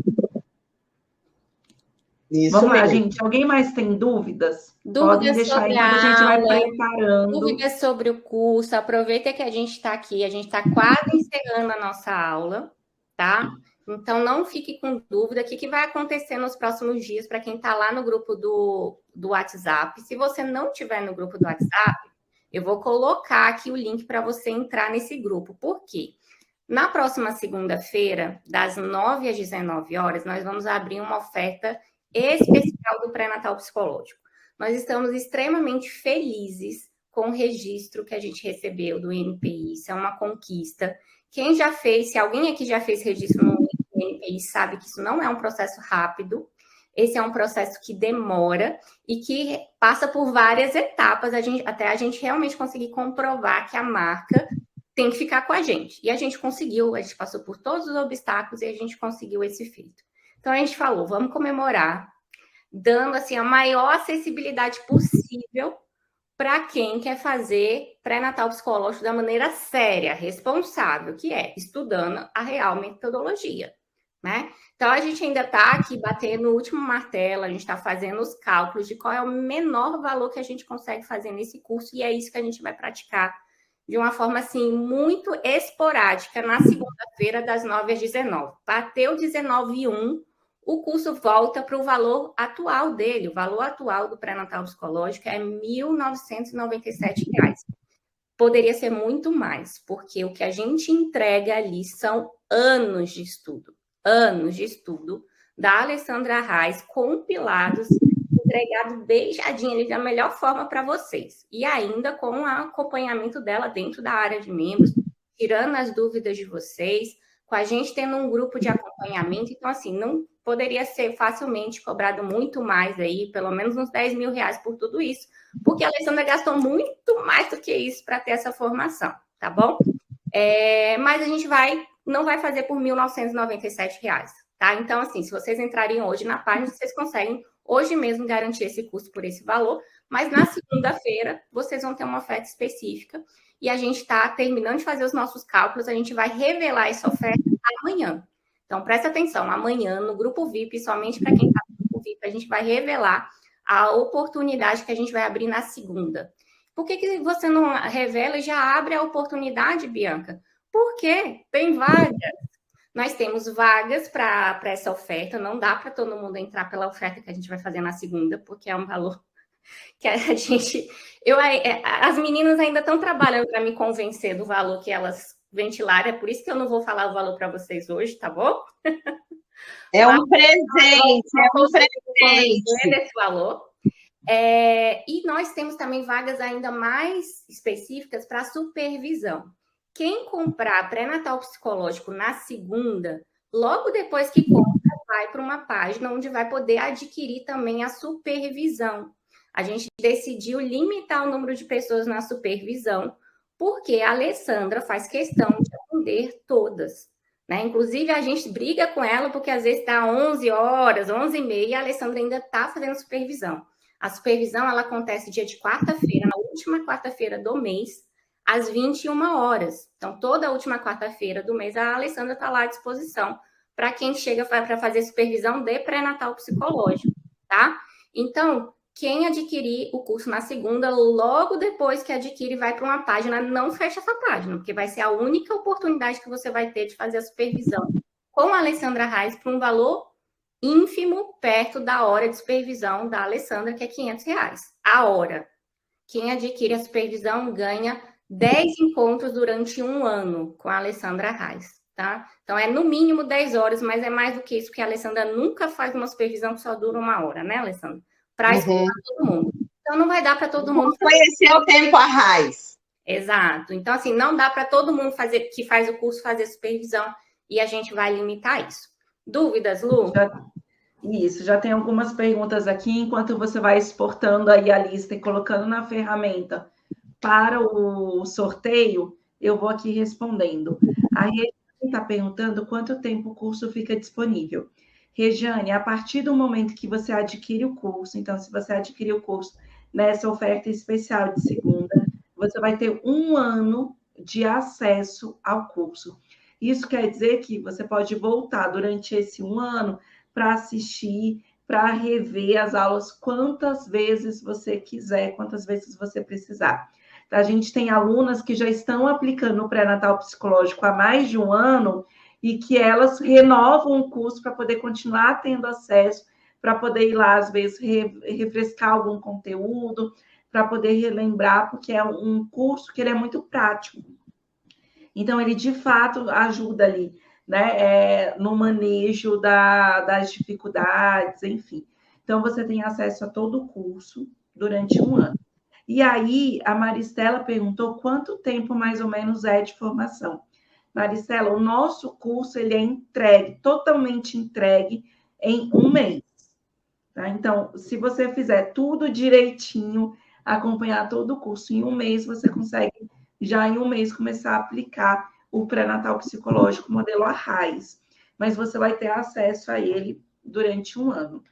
Isso Vamos lá, mesmo. gente. Alguém mais tem dúvidas? Dúvidas Podem deixar sobre aí, que a gente vai aula, preparando. dúvidas sobre o curso. Aproveita que a gente está aqui, a gente está quase encerrando a nossa aula, tá? Então, não fique com dúvida. O que vai acontecer nos próximos dias para quem está lá no grupo do WhatsApp? Se você não estiver no grupo do WhatsApp, eu vou colocar aqui o link para você entrar nesse grupo. Por quê? Na próxima segunda-feira, das 9 às 19 horas, nós vamos abrir uma oferta especial do pré-natal psicológico. Nós estamos extremamente felizes com o registro que a gente recebeu do NPI. Isso é uma conquista. Quem já fez, se alguém aqui já fez registro no NPI, sabe que isso não é um processo rápido. Esse é um processo que demora e que passa por várias etapas, até a gente realmente conseguir comprovar que a marca tem que ficar com a gente. E a gente conseguiu, a gente passou por todos os obstáculos e a gente conseguiu esse feito. Então, a gente falou, vamos comemorar. dando assim a maior acessibilidade possível para quem quer fazer pré-natal psicológico da maneira séria, responsável, que é estudando a real metodologia, né? Então, a gente ainda está aqui batendo o último martelo, a gente está fazendo os cálculos de qual é o menor valor que a gente consegue fazer nesse curso, e é isso que a gente vai praticar de uma forma, assim, muito esporádica, na segunda-feira, das 9 às 19. Bateu 19h01, o curso volta para o valor atual dele. O valor atual do pré-natal psicológico é R$ 1.997. Poderia ser muito mais, porque o que a gente entrega ali são anos de estudo da Alessandra Reis, compilados, entregado beijadinho ali da melhor forma para vocês. E ainda com o acompanhamento dela dentro da área de membros, tirando as dúvidas de vocês, com a gente tendo um grupo de acompanhamento. Então, assim, não poderia ser facilmente cobrado muito mais aí, pelo menos uns R$ 10.000 por tudo isso, porque a Alessandra gastou muito mais do que isso para ter essa formação, tá bom? Mas a gente não vai fazer por R$ 1.997, tá? Então, assim, se vocês entrarem hoje na página, vocês conseguem hoje mesmo garantir esse curso por esse valor, mas na segunda-feira vocês vão ter uma oferta específica e a gente está terminando de fazer os nossos cálculos, a gente vai revelar essa oferta amanhã. Então, presta atenção, amanhã no Grupo VIP, somente para quem está no Grupo VIP, a gente vai revelar a oportunidade que a gente vai abrir na segunda. Por que você não revela e já abre a oportunidade, Bianca? Porque tem vagas. Nós temos vagas para essa oferta, não dá para todo mundo entrar pela oferta que a gente vai fazer na segunda, porque é um valor que a gente... as meninas ainda estão trabalhando para me convencer do valor que elas ventilaram, é por isso que eu não vou falar o valor para vocês hoje, tá bom? É um presente, é um presente. Desse valor. E nós temos também vagas ainda mais específicas para supervisão. Quem comprar pré-natal psicológico na segunda, logo depois que compra, vai para uma página onde vai poder adquirir também a supervisão. A gente decidiu limitar o número de pessoas na supervisão, porque a Alessandra faz questão de atender todas, né? Inclusive, a gente briga com ela, porque às vezes dá 11 horas, 11h30, e a Alessandra ainda está fazendo supervisão. A supervisão, ela acontece dia de quarta-feira, na última quarta-feira do mês, às 21 horas. Então, toda a última quarta-feira do mês, a Alessandra está lá à disposição para quem chega para fazer supervisão de pré-natal psicológico, tá? Então, quem adquirir o curso na segunda, logo depois que adquire, vai para uma página, não fecha essa página, porque vai ser a única oportunidade que você vai ter de fazer a supervisão com a Alessandra Reis por um valor ínfimo, perto da hora de supervisão da Alessandra, que é R$ 500 a hora. Quem adquire a supervisão ganha 10 encontros durante um ano com a Alessandra Reis, tá? Então, é no mínimo 10 horas, mas é mais do que isso, porque a Alessandra nunca faz uma supervisão que só dura 1 hora, né, Alessandra? Para escutar todo mundo. Então, não vai dar para todo mundo conhecer o tempo a Reis. Exato. Então, assim, não dá para todo mundo que faz o curso fazer supervisão e a gente vai limitar isso. Dúvidas, Lu? Já tem algumas perguntas aqui, enquanto você vai exportando aí a lista e colocando na ferramenta para o sorteio, eu vou aqui respondendo. A Regiane está perguntando quanto tempo o curso fica disponível. Regiane, a partir do momento que você adquire o curso, então, se você adquirir o curso nessa oferta especial de segunda, você vai ter 1 ano de acesso ao curso. Isso quer dizer que você pode voltar durante esse 1 ano para assistir, para rever as aulas quantas vezes você quiser, quantas vezes você precisar. A gente tem alunas que já estão aplicando o pré-natal psicológico há mais de 1 ano e que elas renovam o curso para poder continuar tendo acesso, para poder ir lá, às vezes, refrescar algum conteúdo, para poder relembrar, porque é um curso que ele é muito prático. Então, ele, de fato, ajuda ali, né, no manejo das dificuldades, enfim. Então, você tem acesso a todo o curso durante 1 ano. E aí, a Maristela perguntou quanto tempo, mais ou menos, é de formação. Maristela, o nosso curso, ele é entregue, totalmente entregue, em 1 mês. Tá? Então, se você fizer tudo direitinho, acompanhar todo o curso em 1 mês, você consegue, já em 1 mês, começar a aplicar o pré-natal psicológico modelo Arraiz. Mas você vai ter acesso a ele durante 1 ano.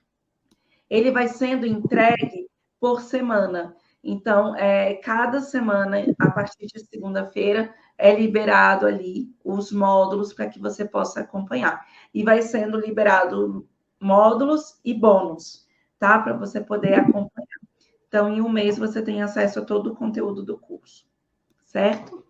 ele vai sendo entregue por semana. Então, cada semana, a partir de segunda-feira, é liberado ali os módulos para que você possa acompanhar. E vai sendo liberado módulos e bônus, tá? Para você poder acompanhar. Então, em um mês, você tem acesso a todo o conteúdo do curso, certo?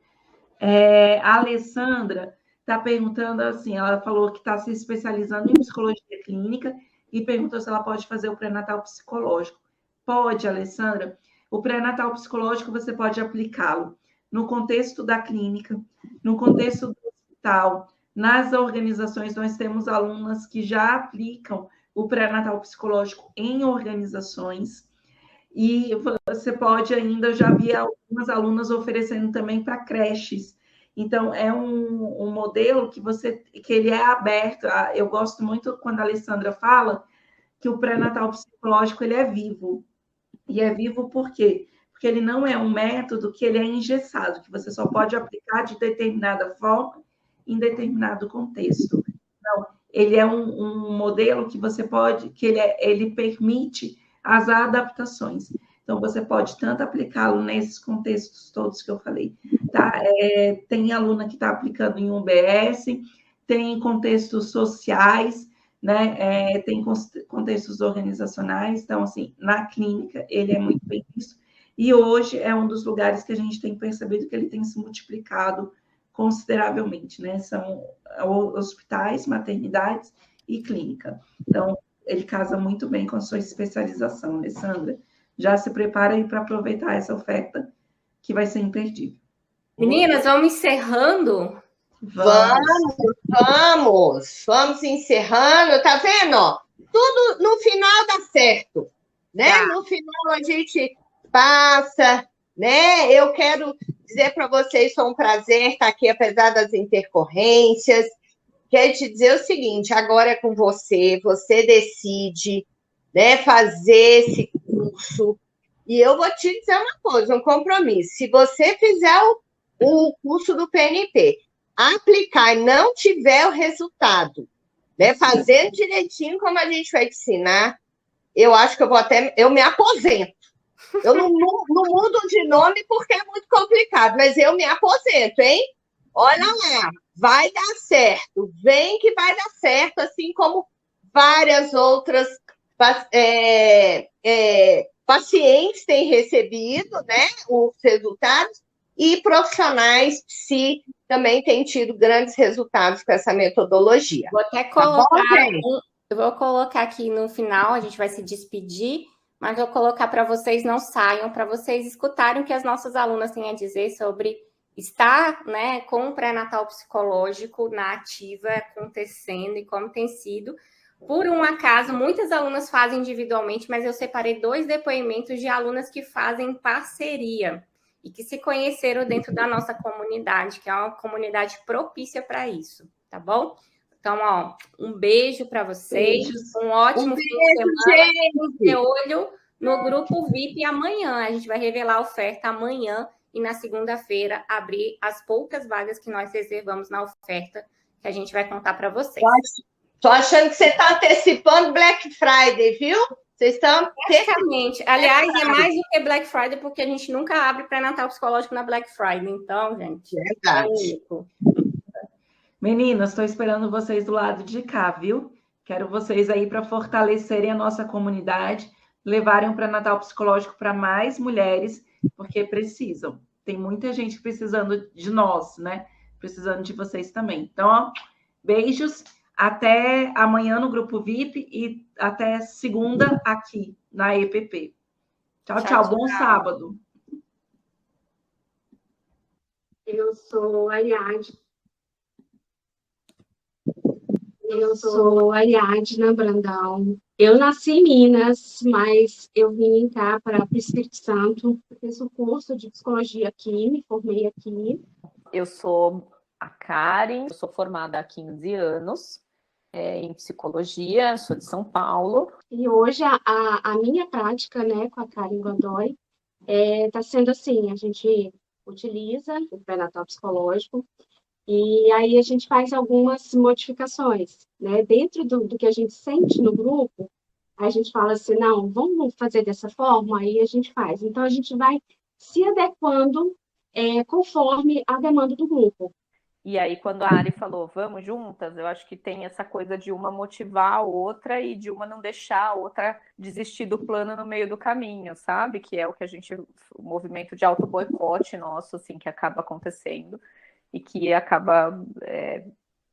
A Alessandra está perguntando assim, ela falou que está se especializando em psicologia clínica e perguntou se ela pode fazer o pré-natal psicológico. Pode, Alessandra. O pré-natal psicológico você pode aplicá-lo no contexto da clínica, no contexto do hospital, nas organizações. Nós temos alunas que já aplicam o pré-natal psicológico em organizações. E você pode ainda, eu já vi algumas alunas oferecendo também para creches. Então, é um modelo que ele é aberto. Eu gosto muito quando a Alessandra fala que o pré-natal psicológico ele é vivo. E é vivo por quê? Porque ele não é um método que ele é engessado, que você só pode aplicar de determinada forma em determinado contexto. Não, ele é um modelo que você pode, que ele permite as adaptações. Então, você pode tanto aplicá-lo nesses contextos todos que eu falei, tá? Tem aluna que está aplicando em um BS, tem contextos sociais, né? Tem contextos organizacionais. Então, assim, na clínica, ele é muito bem visto. E hoje é um dos lugares que a gente tem percebido que ele tem se multiplicado consideravelmente, né? São hospitais, maternidades e clínica. Então, ele casa muito bem com a sua especialização, Alessandra. Já se prepara aí para aproveitar essa oferta que vai ser imperdível. Meninas, vamos encerrando? Vamos encerrando, tá vendo? Tudo no final dá certo, né? Tá. No final a gente passa, né? Eu quero dizer para vocês, foi um prazer estar aqui, apesar das intercorrências. Quero te dizer o seguinte, agora é com você, você decide, né, fazer esse curso. E eu vou te dizer uma coisa, um compromisso. Se você fizer o curso do PNP, aplicar e não tiver o resultado, né, fazendo direitinho como a gente vai te ensinar, eu acho que eu me aposento. Eu não mudo de nome porque é muito complicado, mas eu me aposento, hein? Olha lá, vai dar certo, vem que vai dar certo, assim como várias outras pacientes têm recebido, né, os resultados, e profissionais também têm tido grandes resultados com essa metodologia. Vou até colocar, eu vou colocar aqui no final, a gente vai se despedir, mas vou colocar para vocês não saiam, para vocês escutarem o que as nossas alunas têm a dizer sobre estar, né, com o pré-natal psicológico na ativa acontecendo e como tem sido. Por um acaso, muitas alunas fazem individualmente, mas eu separei 2 depoimentos de alunas que fazem parceria e que se conheceram dentro da nossa comunidade, que é uma comunidade propícia para isso, tá bom? Então, ó, um beijo para vocês, um ótimo fim de semana, de olho no grupo VIP amanhã. A gente vai revelar a oferta amanhã e na segunda-feira abrir as poucas vagas que nós reservamos na oferta, que a gente vai contar para vocês. Tô achando que você está antecipando Black Friday, viu? Vocês estão... Praticamente. Aliás, é mais do que Black Friday, porque a gente nunca abre pré-natal psicológico na Black Friday. Então, gente, verdade. Meninas, estou esperando vocês do lado de cá, viu? Quero vocês aí para fortalecerem a nossa comunidade, levarem o pré-natal psicológico para mais mulheres, porque precisam. Tem muita gente precisando de nós, né? Precisando de vocês também. Então, ó, beijos. Até amanhã no grupo VIP e até segunda aqui na EPP. Tchau, tchau. Bom sábado. Eu sou a Yadi. Eu sou a Yadna Brandão. Eu nasci em Minas, mas eu vim cá para o Espírito Santo. Eu fiz o curso de psicologia aqui, me formei aqui. Eu sou a Karen, eu sou formada há 15 anos em psicologia, sou de São Paulo. E hoje a minha prática, né, com a Karen Godoy está sendo assim, a gente utiliza o pré-natal psicológico e aí a gente faz algumas modificações, né, dentro do que a gente sente no grupo, Aí a gente fala assim, não, vamos fazer dessa forma, aí a gente faz. Então, a gente vai se adequando conforme a demanda do grupo. E aí, quando a Ari falou, vamos juntas, eu acho que tem essa coisa de uma motivar a outra e de uma não deixar a outra desistir do plano no meio do caminho, sabe? Que é o que a gente, o movimento de auto-boicote nosso, assim, que acaba acontecendo e que acaba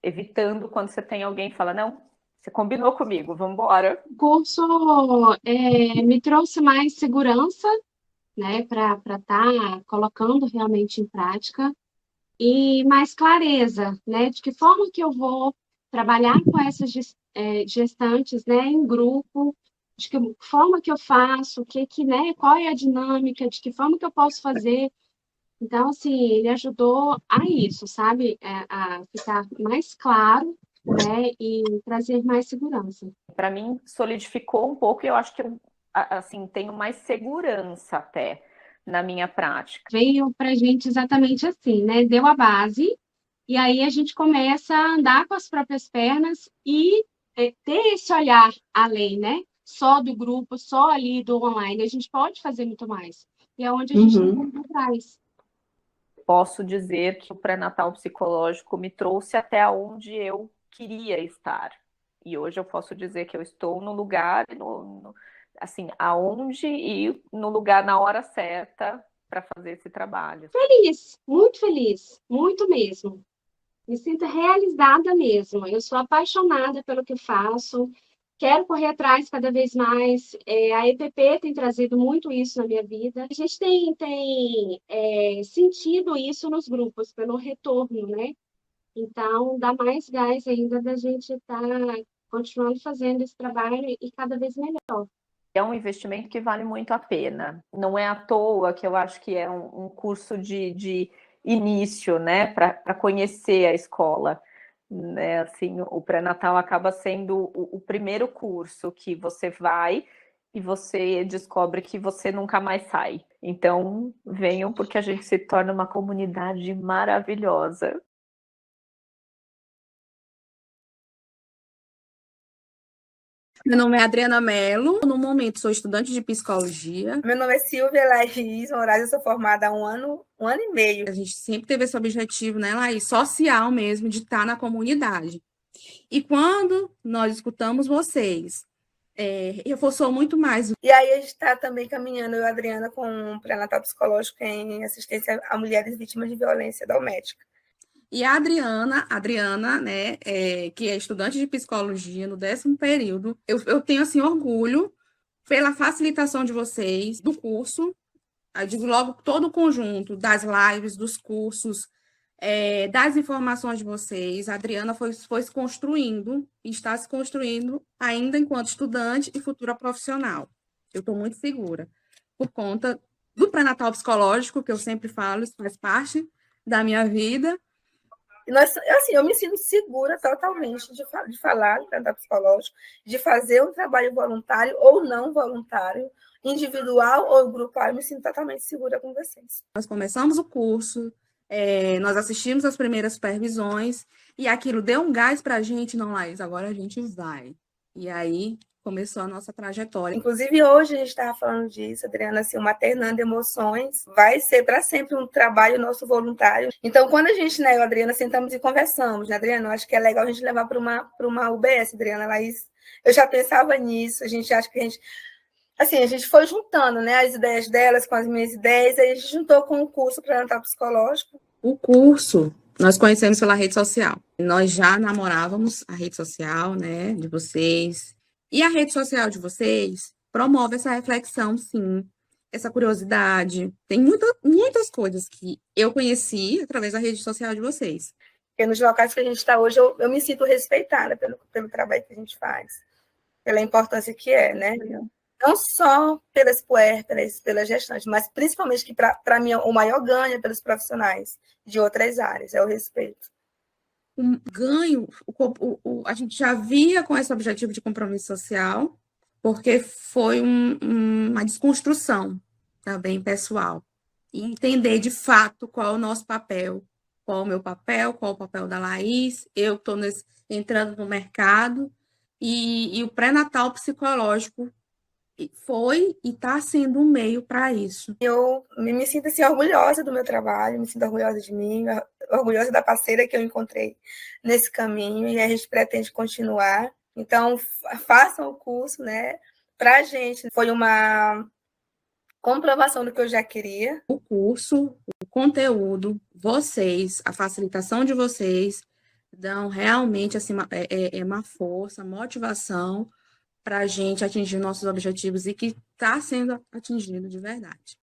evitando quando você tem alguém que fala, não, você combinou comigo, vamos embora. O curso me trouxe mais segurança, né, para estar colocando realmente em prática e mais clareza, né, de que forma que eu vou trabalhar com essas gestantes, né, em grupo, de que forma que eu faço, né, qual é a dinâmica, de que forma que eu posso fazer. Então, assim, ele ajudou a isso, sabe, a ficar mais claro, né, e trazer mais segurança. Para mim, solidificou um pouco e eu acho que eu, assim, tenho mais segurança até na minha prática. Veio para a gente exatamente assim, né? Deu a base, e aí a gente começa a andar com as próprias pernas e ter esse olhar além, né? Só do grupo, só ali do online. A gente pode fazer muito mais. E é onde a gente está atrás. Posso dizer que o pré-natal psicológico me trouxe até onde eu queria estar. E hoje eu posso dizer que eu estou no lugar, assim, aonde e no lugar na hora certa para fazer esse trabalho. Feliz, muito mesmo. Me sinto realizada mesmo. Eu sou apaixonada pelo que faço, quero correr atrás cada vez mais. A EPP tem trazido muito isso na minha vida. A gente tem sentido isso nos grupos, pelo retorno, né? Então, dá mais gás ainda da gente estar continuando fazendo esse trabalho e cada vez melhor. É um investimento que vale muito a pena. Não é à toa que eu acho que é um curso de início, né, para conhecer a escola. Né? Assim, o pré-natal acaba sendo o primeiro curso que você vai e você descobre que você nunca mais sai. Então, venham porque a gente se torna uma comunidade maravilhosa. Meu nome é Adriana Mello, no momento sou estudante de psicologia. Meu nome é Silvia Laís Moraes, eu sou formada há um ano e meio. A gente sempre teve esse objetivo, né, Laís, social mesmo, de estar na comunidade. E quando nós escutamos vocês, reforçou muito mais. E aí a gente está também caminhando, eu e a Adriana, com um pré-natal psicológico em assistência a mulheres vítimas de violência doméstica. E a Adriana, né, que é estudante de psicologia no 10º período, eu tenho, assim, orgulho pela facilitação de vocês, do curso, eu digo logo todo o conjunto das lives, dos cursos, das informações de vocês. A Adriana foi se construindo e está se construindo ainda enquanto estudante e futura profissional. Eu estou muito segura, por conta do pré-natal psicológico, que eu sempre falo, isso faz parte da minha vida. E assim, eu me sinto segura totalmente de falar do pré-natal psicológico, de fazer um trabalho voluntário ou não voluntário, individual ou grupal, eu me sinto totalmente segura com vocês. Nós começamos o curso, nós assistimos as primeiras supervisões, e aquilo deu um gás para a gente, não, Laís, agora a gente vai. E aí começou a nossa trajetória. Inclusive, hoje a gente estava falando disso, Adriana, assim, o Maternando Emoções vai ser para sempre um trabalho nosso voluntário. Então, quando a gente, né, eu e a Adriana, sentamos e conversamos, né, Adriana, eu acho que é legal a gente levar para uma UBS, Adriana, Laís, eu já pensava nisso, a gente acha que a gente foi juntando, né, as ideias delas com as minhas ideias, aí a gente juntou com o curso pré-natal psicológico. O curso nós conhecemos pela rede social. Nós já namorávamos a rede social, né, de vocês. E a rede social de vocês promove essa reflexão, sim, essa curiosidade. Tem muitas coisas que eu conheci através da rede social de vocês. Porque nos locais que a gente está hoje, eu me sinto respeitada pelo trabalho que a gente faz, pela importância que é, né? Não só pelas puérperas, pelas gestantes, mas principalmente que, para mim, o maior ganho é pelos profissionais de outras áreas, é o respeito. Um ganho, a gente já via com esse objetivo de compromisso social, porque foi uma desconstrução também pessoal. E entender de fato qual é o nosso papel, qual é o meu papel, qual é o papel da Laís, eu estou entrando no mercado, e o pré-natal psicológico foi e está sendo um meio para isso. Eu me sinto assim, orgulhosa do meu trabalho, me sinto orgulhosa de mim, orgulhosa da parceira que eu encontrei nesse caminho, e a gente pretende continuar. Então, façam o curso, né? Para a gente foi uma comprovação do que eu já queria. O curso, o conteúdo, vocês, a facilitação de vocês dão realmente assim, uma força, motivação para a gente atingir nossos objetivos e que está sendo atingido de verdade.